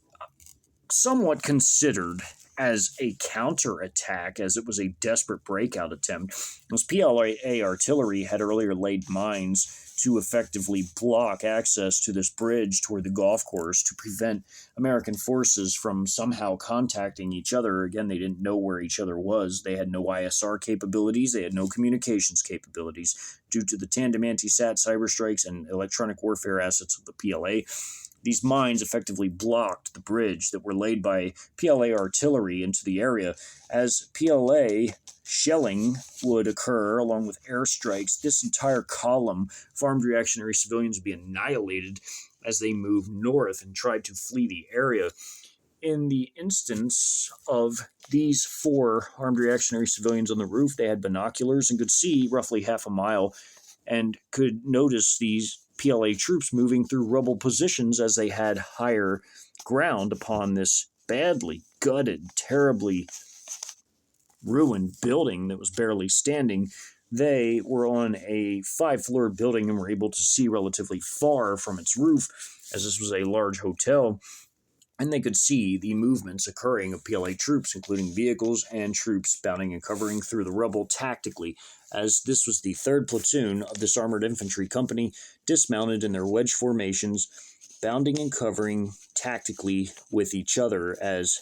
somewhat considered as a counterattack, as it was a desperate breakout attempt. As PLA artillery had earlier laid mines to effectively block access to this bridge toward the golf course to prevent American forces from somehow contacting each other. Again, they didn't know where each other was. They had no ISR capabilities. They had no communications capabilities due to the tandem anti-SAT cyber strikes and electronic warfare assets of the PLA. These mines effectively blocked the bridge that were laid by PLA artillery into the area. As PLA shelling would occur along with airstrikes, this entire column of armed reactionary civilians would be annihilated as they moved north and tried to flee the area. In the instance of these 4 armed reactionary civilians on the roof, they had binoculars and could see roughly half a mile and could notice these PLA troops moving through rubble positions as they had higher ground upon this badly gutted, terribly ruined building that was barely standing. They were on a 5-floor building and were able to see relatively far from its roof, as this was a large hotel, and they could see the movements occurring of PLA troops, including vehicles and troops bounding and covering through the rubble tactically, as this was the 3rd platoon of this armored infantry company, dismounted in their wedge formations, bounding and covering tactically with each other, as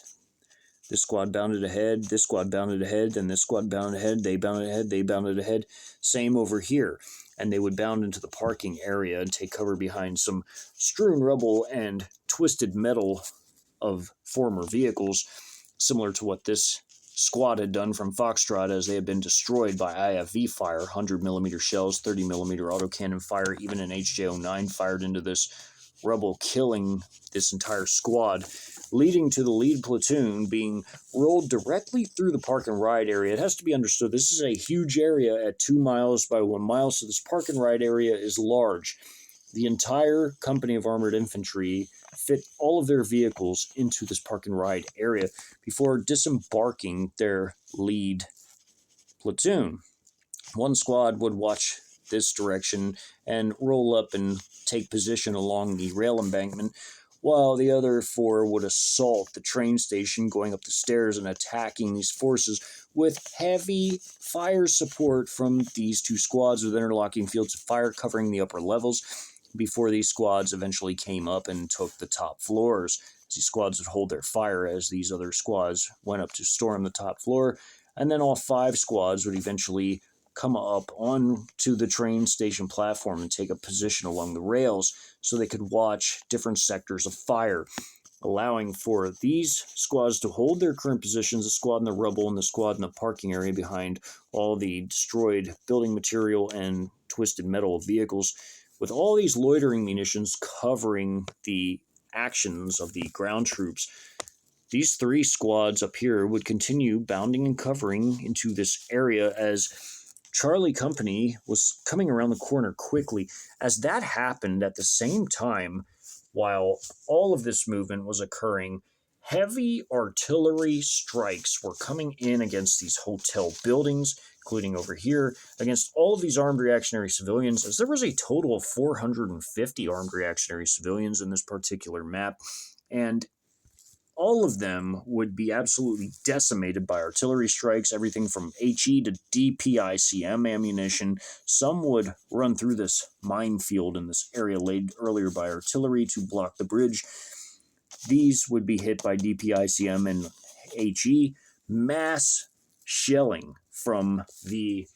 this squad bounded ahead, this squad bounded ahead, then this squad bounded ahead, they bounded ahead, they bounded ahead. Same over here. And they would bound into the parking area and take cover behind some strewn rubble and twisted metal of former vehicles, similar to what this squad had done from Foxtrot, as they had been destroyed by IFV fire, 100mm shells, 30mm autocannon fire, even an HJ-09 fired into this rubble, killing this entire squad, leading to the lead platoon being rolled directly through the park and ride area. It has to be understood, this is a huge area at 2 miles by 1 mile, so this park and ride area is large. The entire company of armored infantry fit all of their vehicles into this park and ride area before disembarking their lead platoon. One squad would watch this direction and roll up and take position along the rail embankment, while the other 4 would assault the train station, going up the stairs and attacking these forces with heavy fire support from these 2 squads with interlocking fields of fire covering the upper levels, before these squads eventually came up and took the top floors. These squads would hold their fire as these other squads went up to storm the top floor, and then all 5 squads would eventually come up onto the train station platform and take a position along the rails so they could watch different sectors of fire, allowing for these squads to hold their current positions, the squad in the rubble and the squad in the parking area behind all the destroyed building material and twisted metal vehicles, with all these loitering munitions covering the actions of the ground troops. These three squads up here would continue bounding and covering into this area as Charlie Company was coming around the corner quickly. As that happened at the same time, while all of this movement was occurring, heavy artillery strikes were coming in against these hotel buildings, including over here, against all of these armed reactionary civilians, as there was a total of 450 armed reactionary civilians in this particular map, and all of them would be absolutely decimated by artillery strikes, everything from HE to DPICM ammunition. Some would run through this minefield in this area laid earlier by artillery to block the bridge. These would be hit by DPICM and HE. Mass shelling from the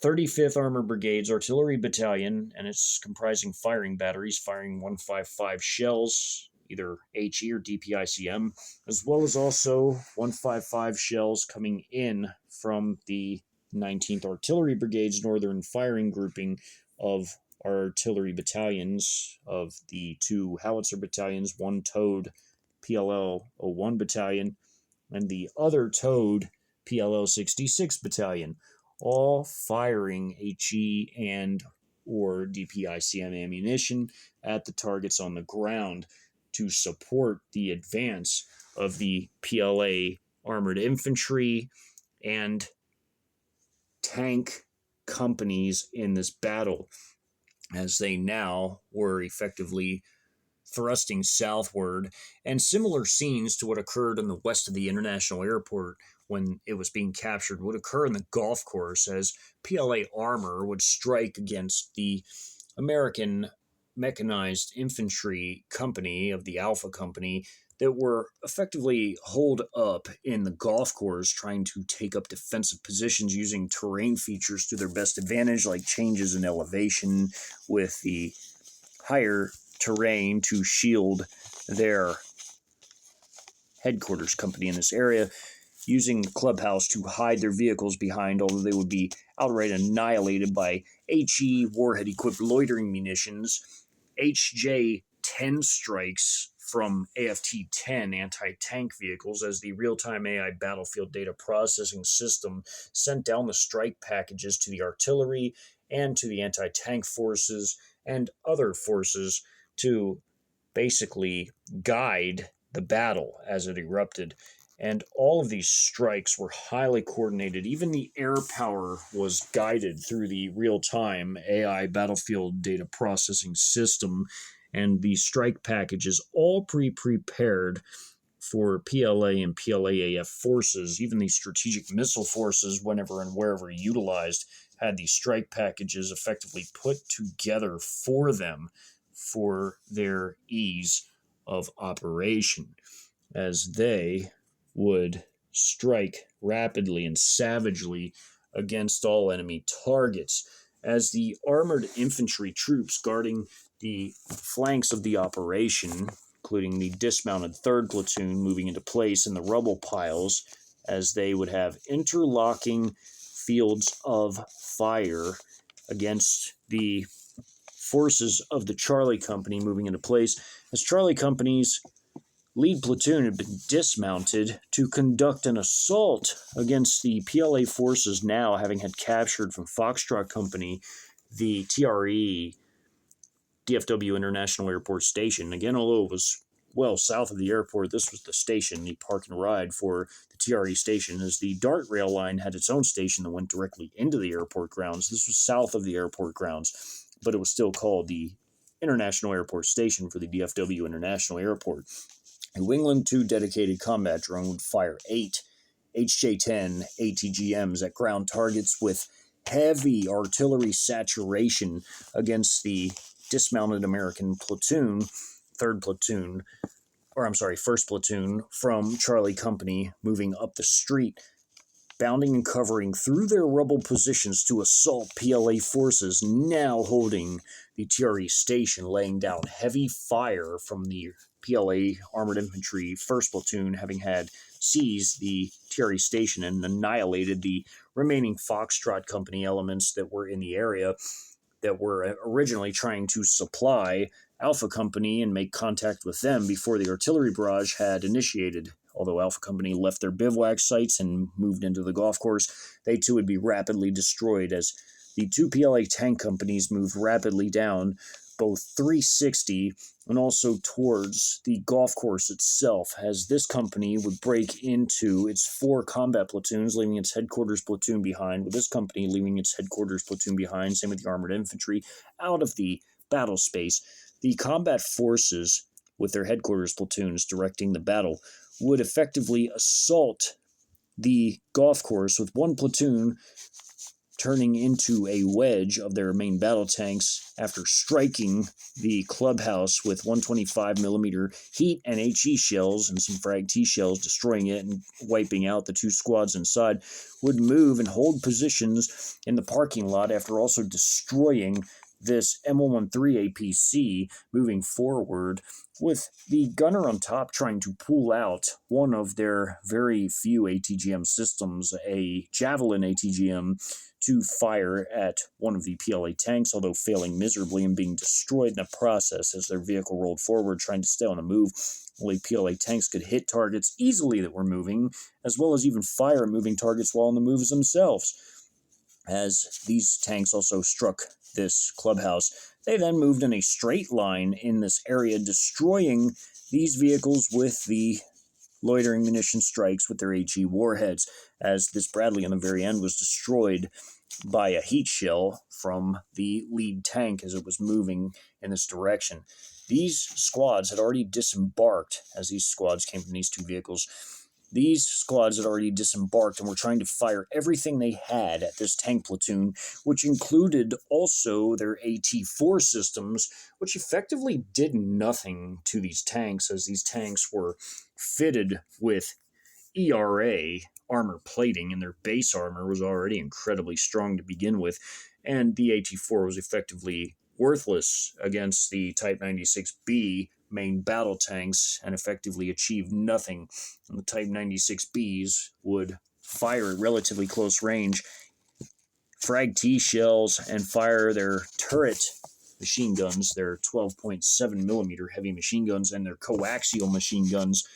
35th Armored Brigade's Artillery Battalion, and it's comprising firing batteries, firing 155 shells, either HE or DPICM, as well as also 155 shells coming in from the 19th Artillery Brigade's Northern Firing Grouping of artillery battalions of the two howitzer battalions, one towed PLL-01 battalion, and the other towed PLL-66 battalion, all firing HE and or DPICM ammunition at the targets on the ground to support the advance of the PLA armored infantry and tank companies in this battle, as they now were effectively thrusting southward. And similar scenes to what occurred in the west of the international airport when it was being captured would occur in the golf course, as PLA armor would strike against the American mechanized infantry company of the Alpha Company that were effectively holed up in the golf course trying to take up defensive positions using terrain features to their best advantage, like changes in elevation with the higher terrain to shield their headquarters company in this area, using the clubhouse to hide their vehicles behind, although they would be outright annihilated by HE warhead-equipped loitering munitions, HJ-10 strikes from AFT-10 anti-tank vehicles, as the real-time AI battlefield data processing system sent down the strike packages to the artillery and to the anti-tank forces and other forces to basically guide the battle as it erupted. And all of these strikes were highly coordinated. Even the air power was guided through the real-time AI battlefield data processing system, and the strike packages all pre-prepared for PLA and PLAAF forces. Even the strategic missile forces, whenever and wherever utilized, had these strike packages effectively put together for them for their ease of operation, as they would strike rapidly and savagely against all enemy targets, as the armored infantry troops guarding the flanks of the operation, including the dismounted 3rd Platoon moving into place in the rubble piles, as they would have interlocking fields of fire against the forces of the Charlie Company moving into place, as Charlie Company's lead platoon had been dismounted to conduct an assault against the PLA forces, now having had captured from Foxtrot Company the TRE DFW International Airport Station. Again, although it was well south of the airport, this was the station, the park and ride for the TRE station, as the DART rail line had its own station that went directly into the airport grounds. This was south of the airport grounds, but it was still called the International Airport Station for the DFW International Airport. A Wingland 2 dedicated combat drone would fire 8 HJ-10 ATGMs at ground targets with heavy artillery saturation against the dismounted American platoon, 1st Platoon from Charlie Company moving up the street. bounding and covering through their rubble positions to assault PLA forces now holding the TRE station, laying down heavy fire from the PLA Armored Infantry 1st Platoon, having had seized the TRE station and annihilated the remaining Foxtrot Company elements that were in the area that were originally trying to supply Alpha Company and make contact with them before the artillery barrage had initiated. Although Alpha Company left their bivouac sites and moved into the golf course, they too would be rapidly destroyed as the two PLA tank companies moved rapidly down both 360 and also towards the golf course itself, as this company would break into its 4 combat platoons, leaving its headquarters platoon behind, with this company leaving its headquarters platoon behind, same with the armored infantry, out of the battle space. The combat forces, with their headquarters platoons directing the battle, would effectively assault the golf course, with one platoon turning into a wedge of their main battle tanks after striking the clubhouse with 125mm heat and HE shells and some frag T shells, destroying it and wiping out the 2 squads inside, would move and hold positions in the parking lot after also destroying this M113 APC, moving forward, with the gunner on top trying to pull out one of their very few ATGM systems, a Javelin ATGM, to fire at one of the PLA tanks, although failing miserably and being destroyed in the process as their vehicle rolled forward, trying to stay on the move. Only PLA tanks could hit targets easily that were moving, as well as even fire at moving targets while on the moves themselves. As these tanks also struck this clubhouse, they then moved in a straight line in this area, destroying these vehicles with the loitering munition strikes with their HE warheads, as this Bradley on the very end was destroyed by a heat shell from the lead tank as it was moving in this direction. These squads had already disembarked as these squads came from these 2 vehicles. These squads had already disembarked and were trying to fire everything they had at this tank platoon, which included also their AT-4 systems, which effectively did nothing to these tanks, as these tanks were fitted with ERA armor plating, and their base armor was already incredibly strong to begin with, and the AT-4 was effectively worthless against the Type 96B main battle tanks and effectively achieved nothing. And the Type 96Bs would fire at relatively close range frag T shells and fire their turret machine guns, their 12.7mm heavy machine guns, and their coaxial machine guns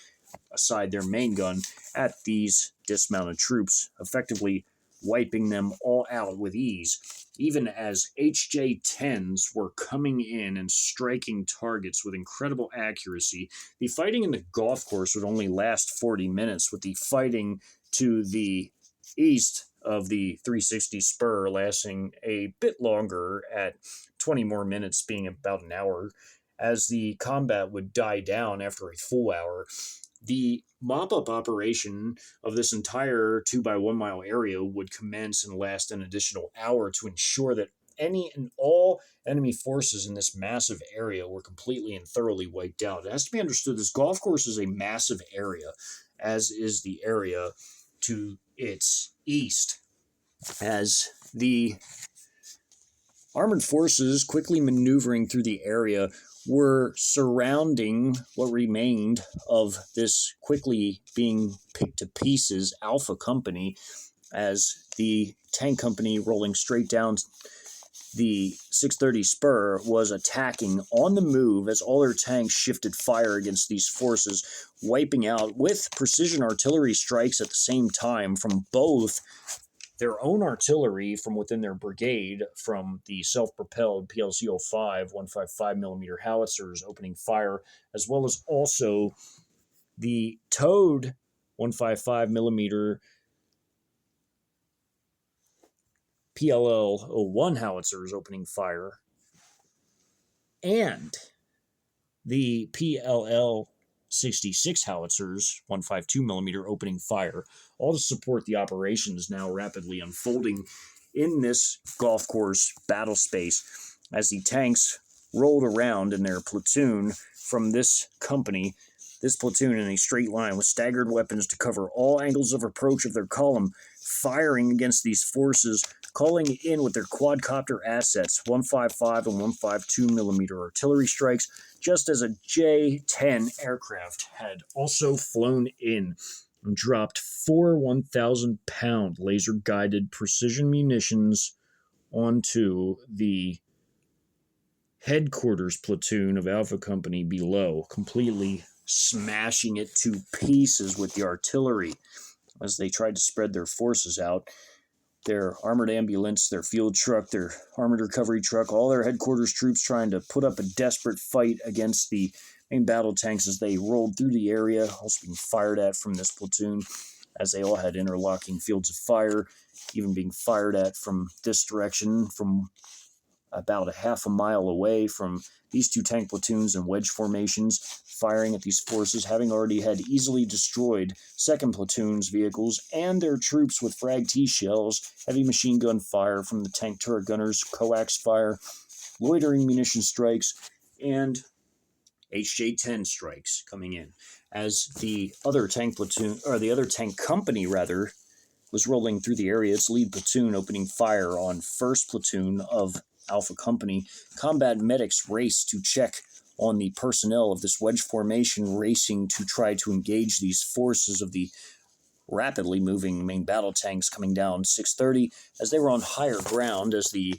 aside their main gun at these dismounted troops, effectively wiping them all out with ease, even as HJ-10s were coming in and striking targets with incredible accuracy. The fighting in the golf course would only last 40 minutes, with the fighting to the east of the 360 spur lasting a bit longer at 20 more minutes, being about an hour, as the combat would die down after a full hour. The mop-up operation of this entire 2x1 mile area would commence and last an additional hour to ensure that any and all enemy forces in this massive area were completely and thoroughly wiped out. It has to be understood this golf course is a massive area, as is the area to its east, as the armored forces quickly maneuvering through the area were surrounding what remained of this quickly being picked to pieces Alpha Company, as the tank company rolling straight down the 630 spur was attacking on the move as all their tanks shifted fire against these forces, wiping out with precision artillery strikes at the same time from both their own artillery from within their brigade, from the self-propelled PLC-05 155mm howitzers opening fire, as well as also the towed 155mm PLL-01 howitzers opening fire, and the PLL-66 howitzers 152mm opening fire, all to support the operations now rapidly unfolding in this golf course battle space as the tanks rolled around in their platoon from this company, this platoon in a straight line with staggered weapons to cover all angles of approach of their column, firing against these forces, calling in with their quadcopter assets, 155 and 152 millimeter artillery strikes, just as a J-10 aircraft had also flown in and dropped 4 1,000-pound laser-guided precision munitions onto the headquarters platoon of Alpha Company below, completely smashing it to pieces with the artillery as they tried to spread their forces out. Their armored ambulance, their field truck, their armored recovery truck, all their headquarters troops trying to put up a desperate fight against the main battle tanks as they rolled through the area, also being fired at from this platoon, as they all had interlocking fields of fire, even being fired at from this direction, from about a half a mile away from these two tank platoons in wedge formations, firing at these forces, having already had easily destroyed 2nd Platoon's vehicles and their troops with frag T shells, heavy machine gun fire from the tank turret gunners, coax fire, loitering munition strikes, and HJ-10 strikes coming in. As the other tank platoon, or the other tank company rather, was rolling through the area, its lead platoon opening fire on 1st Platoon of Alpha Company, combat medics raced to check on the personnel of this wedge formation, racing to try to engage these forces of the rapidly moving main battle tanks coming down 630 as they were on higher ground. As the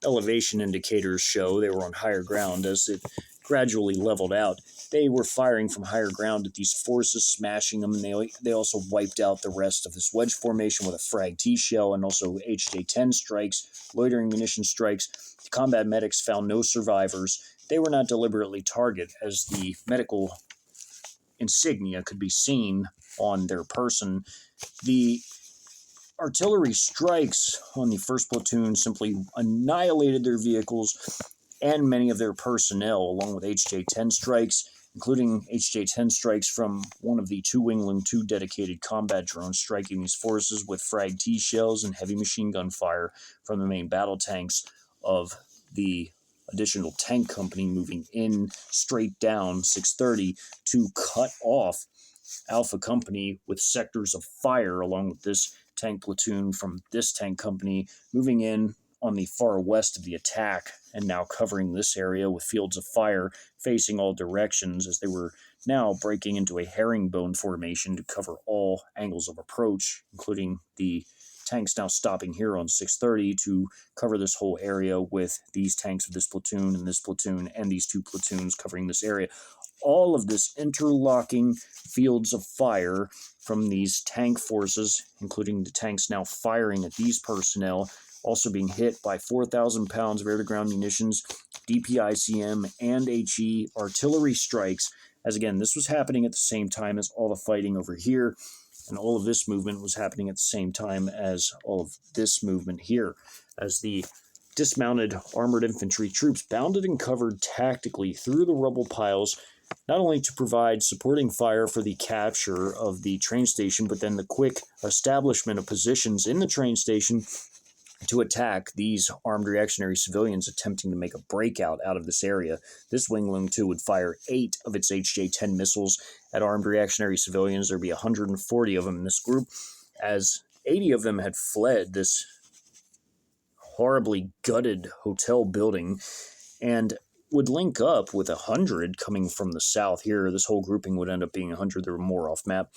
elevation indicators show, they were on higher ground. As it gradually leveled out, they were firing from higher ground at these forces, smashing them, and they also wiped out the rest of this wedge formation with a frag T shell and also HJ-10 strikes, loitering munition strikes. The combat medics found no survivors. They were not deliberately targeted, as the medical insignia could be seen on their person. The artillery strikes on the 1st Platoon simply annihilated their vehicles and many of their personnel, along with HJ-10 strikes, including HJ-10 strikes from one of the 2 Wingling 2 dedicated combat drones, striking these forces with frag T shells and heavy machine gun fire from the main battle tanks of the additional tank company, moving in straight down 630 to cut off Alpha Company with sectors of fire, along with this tank platoon from this tank company moving in on the far west of the attack and now covering this area with fields of fire facing all directions, as they were now breaking into a herringbone formation to cover all angles of approach, including the tanks now stopping here on 630 to cover this whole area with these tanks of this platoon and these 2 platoons covering this area. All of this interlocking fields of fire from these tank forces, including the tanks now firing at these personnel, also being hit by 4,000 pounds of air-to-ground munitions, DPICM, and HE artillery strikes, as again, this was happening at the same time as all the fighting over here, and all of this movement was happening at the same time as all of this movement here, as the dismounted armored infantry troops bounded and covered tactically through the rubble piles, not only to provide supporting fire for the capture of the train station, but then the quick establishment of positions in the train station to attack these armed reactionary civilians attempting to make a breakout out of this area. This Wingling 2 would fire 8 of its HJ-10 missiles at armed reactionary civilians. There'd be 140 of them in this group, as 80 of them had fled this horribly gutted hotel building and would link up with 100 coming from the south here. This whole grouping would end up being 100. There were more off map.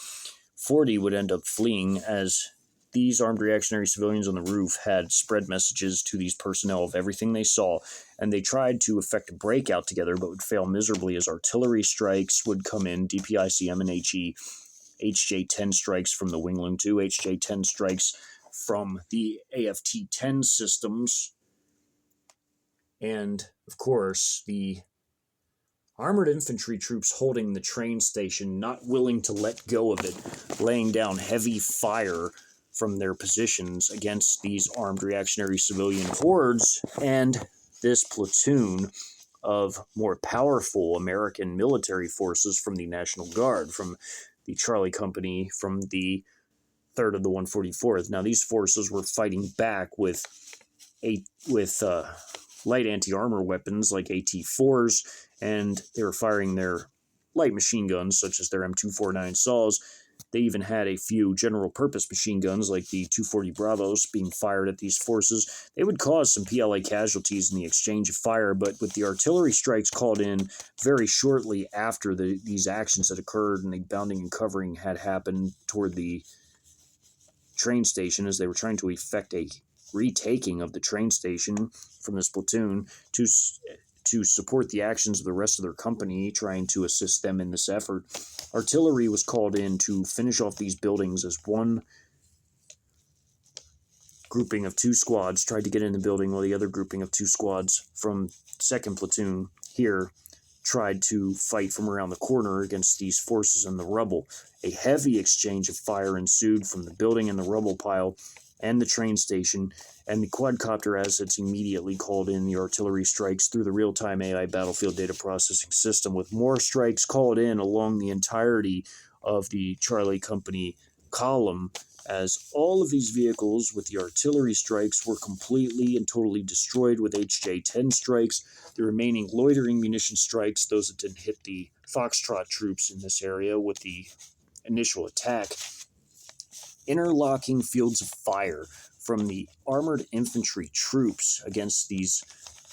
40 would end up fleeing, as these armed reactionary civilians on the roof had spread messages to these personnel of everything they saw, and they tried to effect a breakout together but would fail miserably, as artillery strikes would come in, DPICM and HE, HJ-10 strikes from the Wingling 2, HJ-10 strikes from the AFT-10 systems, and, of course, the armored infantry troops holding the train station, not willing to let go of it, laying down heavy fire from their positions against these armed reactionary civilian hordes, and this platoon of more powerful American military forces from the National Guard, from the Charlie Company, from the 3rd of the 144th. Now, these forces were fighting back with light anti-armor weapons like AT-4s, and they were firing their light machine guns, such as their M249 saws, They even had a few general-purpose machine guns like the 240 Bravos being fired at these forces. They would cause some PLA casualties in the exchange of fire, but with the artillery strikes called in very shortly after these actions had occurred and the bounding and covering had happened toward the train station as they were trying to effect a retaking of the train station from this platoon to support the actions of the rest of their company, trying to assist them in this effort. Artillery was called in to finish off these buildings as one grouping of 2 squads tried to get in the building while the other grouping of 2 squads from 2nd Platoon here tried to fight from around the corner against these forces in the rubble. A heavy exchange of fire ensued from the building and the rubble pile and the train station, and the quadcopter assets immediately called in the artillery strikes through the real-time AI battlefield data processing system, with more strikes called in along the entirety of the Charlie Company column, as all of these vehicles with the artillery strikes were completely and totally destroyed with HJ-10 strikes. The remaining loitering munition strikes, those that didn't hit the Foxtrot troops in this area with the initial attack, interlocking fields of fire from the armored infantry troops against these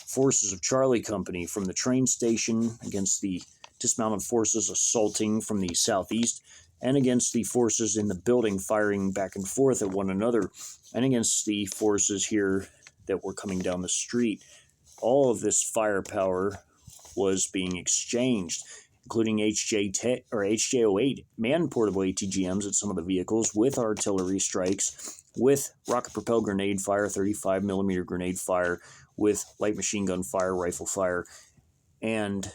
forces of Charlie Company from the train station, against the dismounted forces assaulting from the southeast, and against the forces in the building firing back and forth at one another, and against the forces here that were coming down the street. All of this firepower was being exchanged, including HJ-10 or HJ-08 man-portable ATGMs at some of the vehicles with artillery strikes, with rocket-propelled grenade fire, 35mm grenade fire, with light machine gun fire, rifle fire, and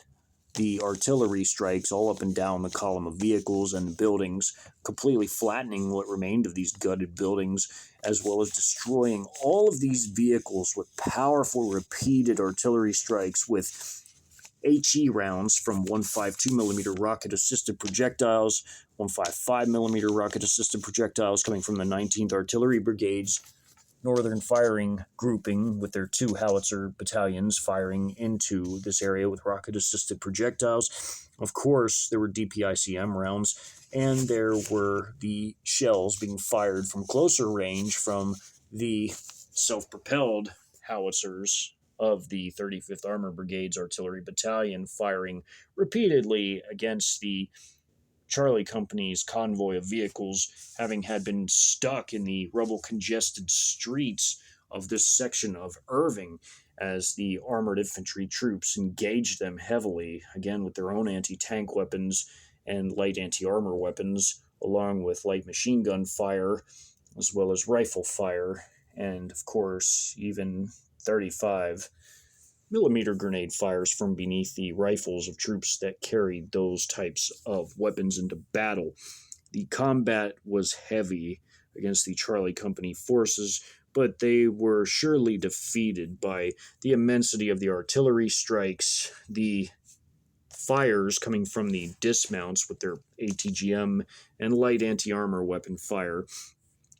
the artillery strikes all up and down the column of vehicles and buildings, completely flattening what remained of these gutted buildings, as well as destroying all of these vehicles with powerful repeated artillery strikes with HE rounds from 152mm rocket-assisted projectiles, 155mm rocket-assisted projectiles coming from the 19th Artillery Brigade's Northern Firing Grouping with their 2 howitzer battalions firing into this area with rocket-assisted projectiles. Of course, there were DPICM rounds, and there were the shells being fired from closer range from the self-propelled howitzers of the 35th Armored Brigade's Artillery Battalion, firing repeatedly against the Charlie Company's convoy of vehicles, having had been stuck in the rubble-congested streets of this section of Irving, as the armored infantry troops engaged them heavily, again with their own anti-tank weapons and light anti-armor weapons, along with light machine gun fire, as well as rifle fire, and of course even 35mm grenade fires from beneath the rifles of troops that carried those types of weapons into battle. The combat was heavy against the Charlie Company forces, but they were surely defeated by the immensity of the artillery strikes, the fires coming from the dismounts with their ATGM and light anti-armor weapon fire,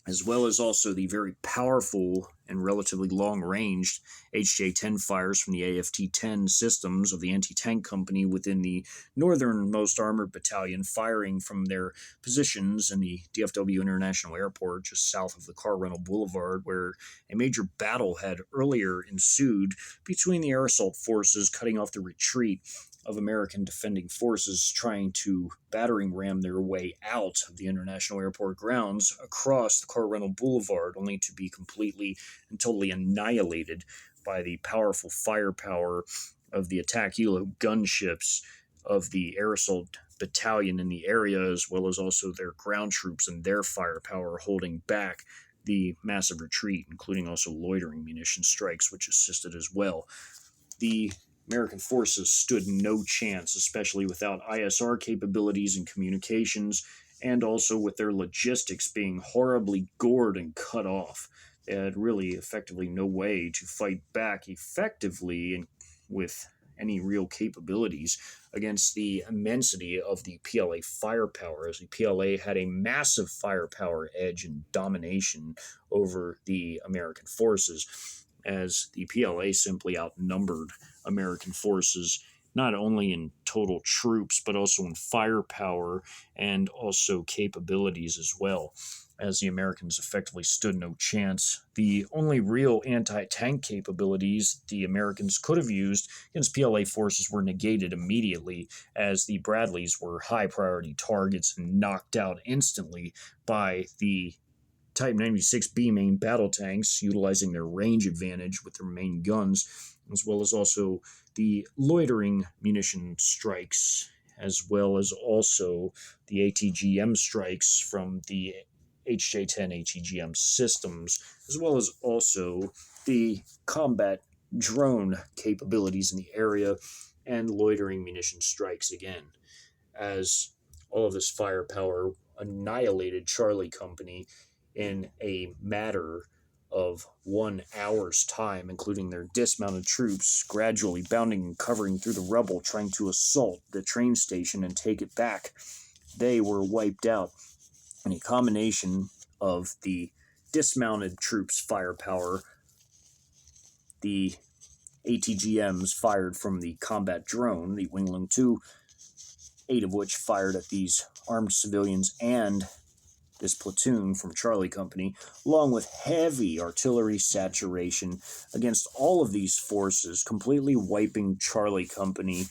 as well as also the very powerful and relatively long-ranged HJ-10 fires from the AFT-10 systems of the anti-tank company within the northernmost armored battalion, firing from their positions in the DFW International Airport just south of the Car Rental Boulevard, where a major battle had earlier ensued between the air assault forces cutting off the retreat of American defending forces trying to battering ram their way out of the International Airport grounds across the Car Rental Boulevard, only to be completely and totally annihilated by the powerful firepower of the attack helo gunships of the air assault battalion in the area, as well as also their ground troops and their firepower holding back the massive retreat, including also loitering munition strikes, which assisted as well. The American forces stood no chance, especially without ISR capabilities and communications, and also with their logistics being horribly gored and cut off. They had really effectively no way to fight back effectively and with any real capabilities against the immensity of the PLA firepower, as the PLA had a massive firepower edge and domination over the American forces, as the PLA simply outnumbered American forces not only in total troops, but also in firepower and also capabilities as well, as the Americans effectively stood no chance. The only real anti tank capabilities the Americans could have used against PLA forces were negated immediately, as the Bradleys were high priority targets and knocked out instantly by the Type 96B main battle tanks, utilizing their range advantage with their main guns, as well as also the loitering munition strikes, as well as also the ATGM strikes from the HJ-10 ATGM systems, as well as also the combat drone capabilities in the area and loitering munition strikes again, as all of this firepower annihilated Charlie Company in a matter of 1 hour's time, including their dismounted troops gradually bounding and covering through the rubble, trying to assault the train station and take it back. They were wiped out. And a combination of the dismounted troops' firepower, the ATGMs fired from the combat drone, the Wingling 2, 8 of which fired at these armed civilians, and this platoon from Charlie Company, along with heavy artillery saturation against all of these forces, completely wiping Charlie Company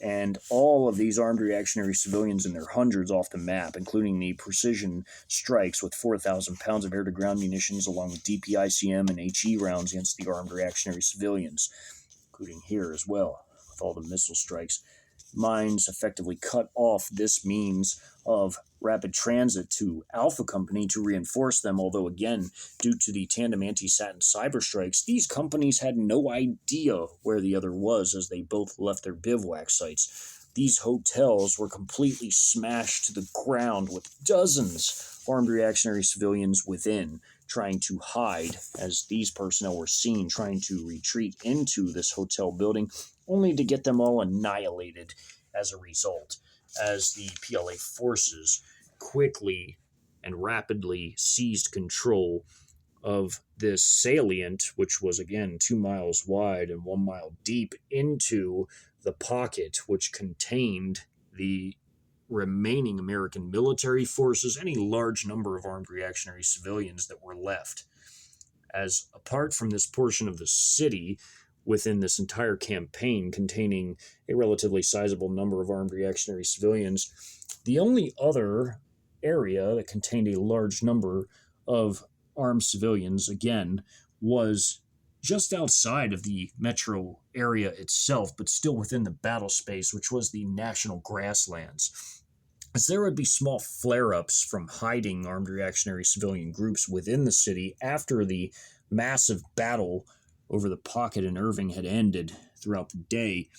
and all of these armed reactionary civilians in their hundreds off the map, including the precision strikes with 4,000 pounds of air-to-ground munitions, along with DPICM and HE rounds against the armed reactionary civilians, including here as well, with all the missile strikes. Mines effectively cut off this means of rapid transit to Alpha Company to reinforce them, although again, due to the tandem anti-sat and cyber strikes, these companies had no idea where the other was as they both left their bivouac sites. These hotels were completely smashed to the ground with dozens of armed reactionary civilians within, trying to hide, as these personnel were seen trying to retreat into this hotel building, only to get them all annihilated as a result, as the PLA forces quickly and rapidly seized control of this salient, which was again 2 miles wide and 1 mile deep, into the pocket which contained the remaining American military forces and a large number of armed reactionary civilians that were left. As apart from this portion of the city, within this entire campaign containing a relatively sizable number of armed reactionary civilians, the only other area that contained a large number of armed civilians, again, was just outside of the metro area itself, but still within the battle space, which was the national grasslands. As there would be small flare-ups from hiding armed reactionary civilian groups within the city after the massive battle over the pocket in Irving had ended throughout the day,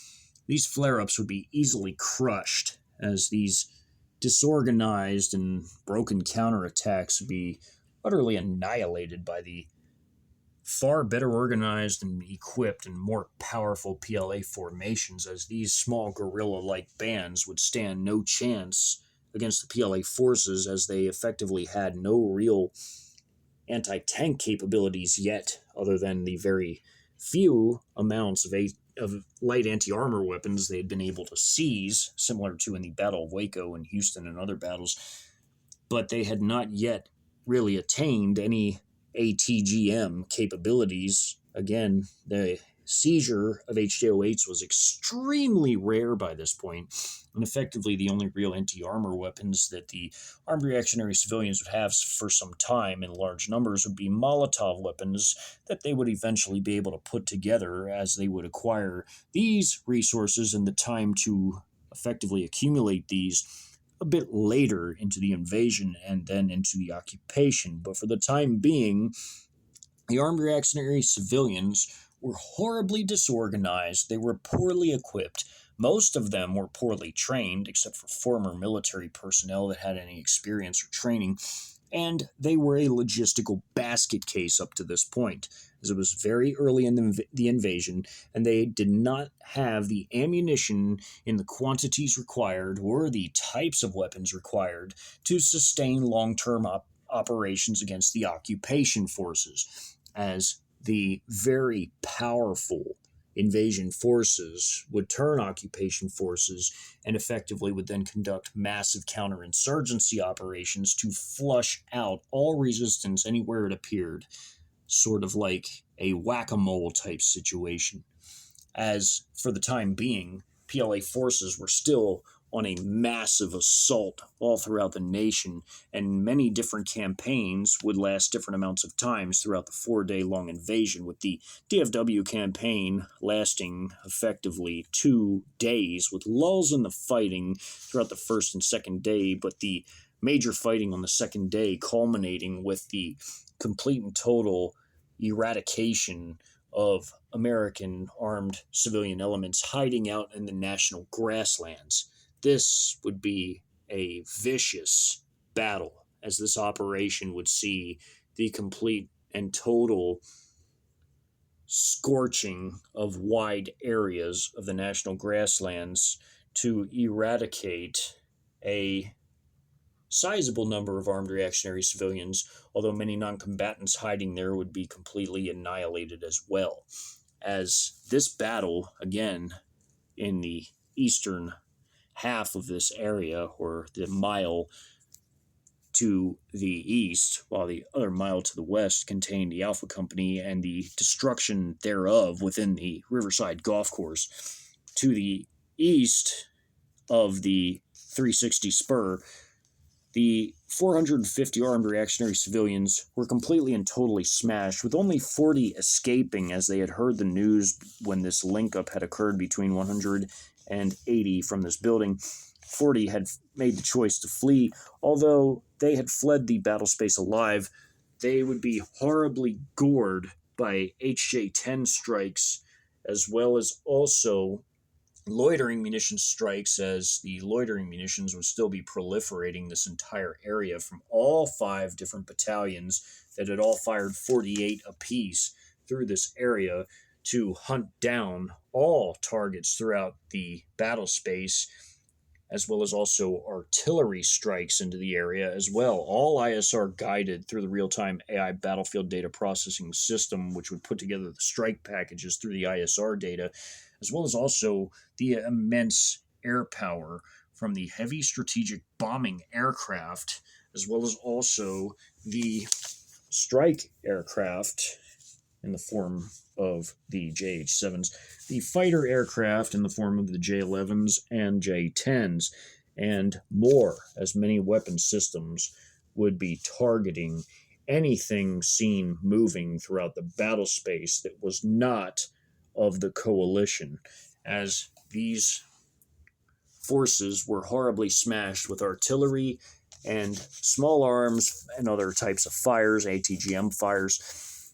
these flare-ups would be easily crushed, as these disorganized and broken counterattacks would be utterly annihilated by the far better organized and equipped and more powerful PLA formations, as these small guerrilla-like bands would stand no chance against the PLA forces, as they effectively had no real anti-tank capabilities yet, other than the very few amounts of light anti-armor weapons they had been able to seize, similar to in the Battle of Waco and Houston and other battles, but they had not yet really attained any ATGM capabilities. Again, the seizure of HJ-08s was extremely rare by this point, and effectively the only real anti-armor weapons that the armed reactionary civilians would have for some time in large numbers would be Molotov weapons that they would eventually be able to put together as they would acquire these resources and the time to effectively accumulate these a bit later into the invasion and then into the occupation. But for the time being, the armed reactionary civilians were horribly disorganized. They were poorly equipped. Most of them were poorly trained, except for former military personnel that had any experience or training, and they were a logistical basket case up to this point, as it was very early in the invasion, and they did not have the ammunition in the quantities required or the types of weapons required to sustain long-term operations against the occupation forces, as the very powerful invasion forces would turn occupation forces and effectively would then conduct massive counterinsurgency operations to flush out all resistance anywhere it appeared, sort of like a whack-a-mole type situation. As for the time being, PLA forces were still on a massive assault all throughout the nation, and many different campaigns would last different amounts of times throughout the 4-day long invasion, with the DFW campaign lasting effectively 2 days, with lulls in the fighting throughout the first and second day, but the major fighting on the second day culminating with the complete and total eradication of American armed civilian elements hiding out in the national grasslands. This would be a vicious battle, as this operation would see the complete and total scorching of wide areas of the national grasslands to eradicate a sizable number of armed reactionary civilians, although many non-combatants hiding there would be completely annihilated as well. As this battle, again, in the eastern half of this area, or the mile to the east, while the other mile to the west contained the Alpha Company and the destruction thereof within the Riverside Golf Course. To the east of the 360 Spur, the 450 armed reactionary civilians were completely and totally smashed, with only 40 escaping as they had heard the news when this link-up had occurred between 180 from this building. 40 had made the choice to flee. Although they had fled the battle space alive, they would be horribly gored by HJ-10 strikes, as well as also loitering munition strikes, as the loitering munitions would still be proliferating this entire area from all 5 different battalions that had all fired 48 apiece through this area to hunt down all targets throughout the battle space, as well as also artillery strikes into the area as well, all ISR guided through the real-time AI battlefield data processing system, which would put together the strike packages through the ISR data, as well as also the immense air power from the heavy strategic bombing aircraft, as well as also the strike aircraft in the form of the JH-7s, the fighter aircraft in the form of the J-11s and J-10s, and more, as many weapon systems would be targeting anything seen moving throughout the battle space that was not of the coalition, as these forces were horribly smashed with artillery and small arms and other types of fires, ATGM fires,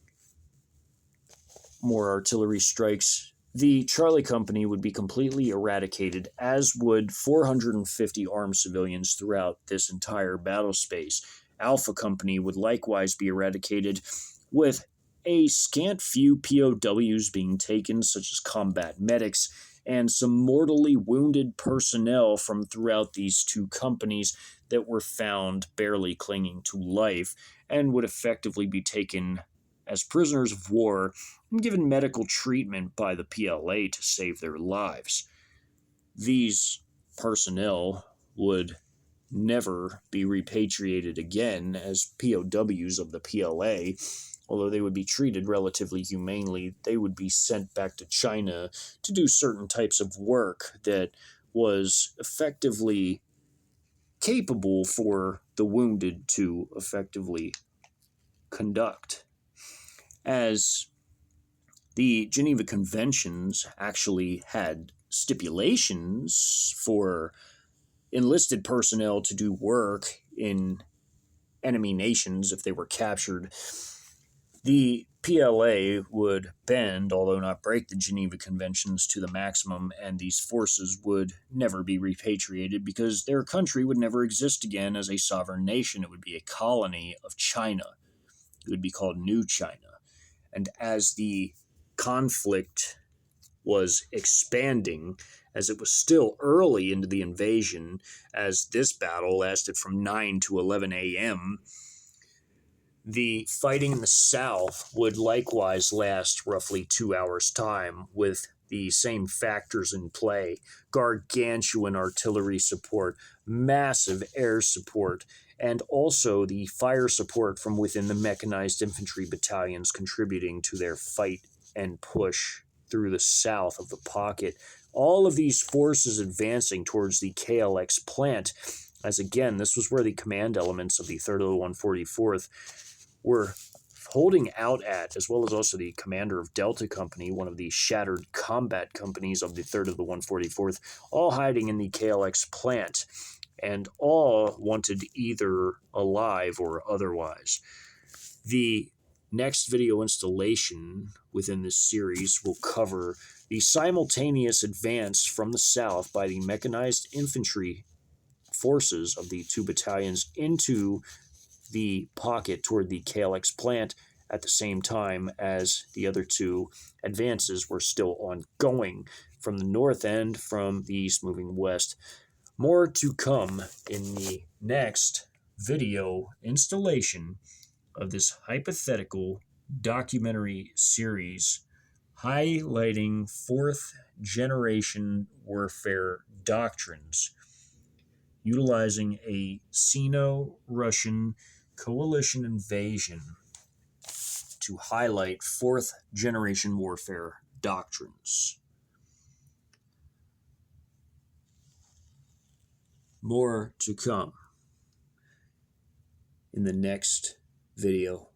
more artillery strikes. The Charlie Company would be completely eradicated, as would 450 armed civilians throughout this entire battle space. Alpha Company would likewise be eradicated, with a scant few POWs being taken, such as combat medics, and some mortally wounded personnel from throughout these 2 companies that were found barely clinging to life, and would effectively be taken as prisoners of war and given medical treatment by the PLA to save their lives. These personnel would never be repatriated again as POWs of the PLA. Although they would be treated relatively humanely, they would be sent back to China to do certain types of work that was effectively capable for the wounded to effectively conduct. As the Geneva Conventions actually had stipulations for enlisted personnel to do work in enemy nations if they were captured, the PLA would bend, although not break, the Geneva Conventions to the maximum, and these forces would never be repatriated because their country would never exist again as a sovereign nation. It would be a colony of China. It would be called New China. And as the conflict was expanding, as it was still early into the invasion, as this battle lasted from 9 to 11 a.m., the fighting in the south would likewise last roughly 2 hours' time, with the same factors in play: gargantuan artillery support, massive air support, and also the fire support from within the mechanized infantry battalions contributing to their fight and push through the south of the pocket. All of these forces advancing towards the KLX plant, as again, this was where the command elements of the 3rd of the 144th were holding out at, as well as also the commander of Delta Company, one of the shattered combat companies of the 3rd of the 144th, all hiding in the KLX plant, and all wanted either alive or otherwise. The next video installation within this series will cover the simultaneous advance from the south by the mechanized infantry forces of the 2 battalions into the pocket toward the KLX plant at the same time as the other 2 advances were still ongoing from the north end, from the east moving west. More to come in the next video installation of this hypothetical documentary series highlighting 4th generation warfare doctrines, utilizing a Sino-Russian coalition invasion to highlight 4th generation warfare doctrines. More to come in the next video.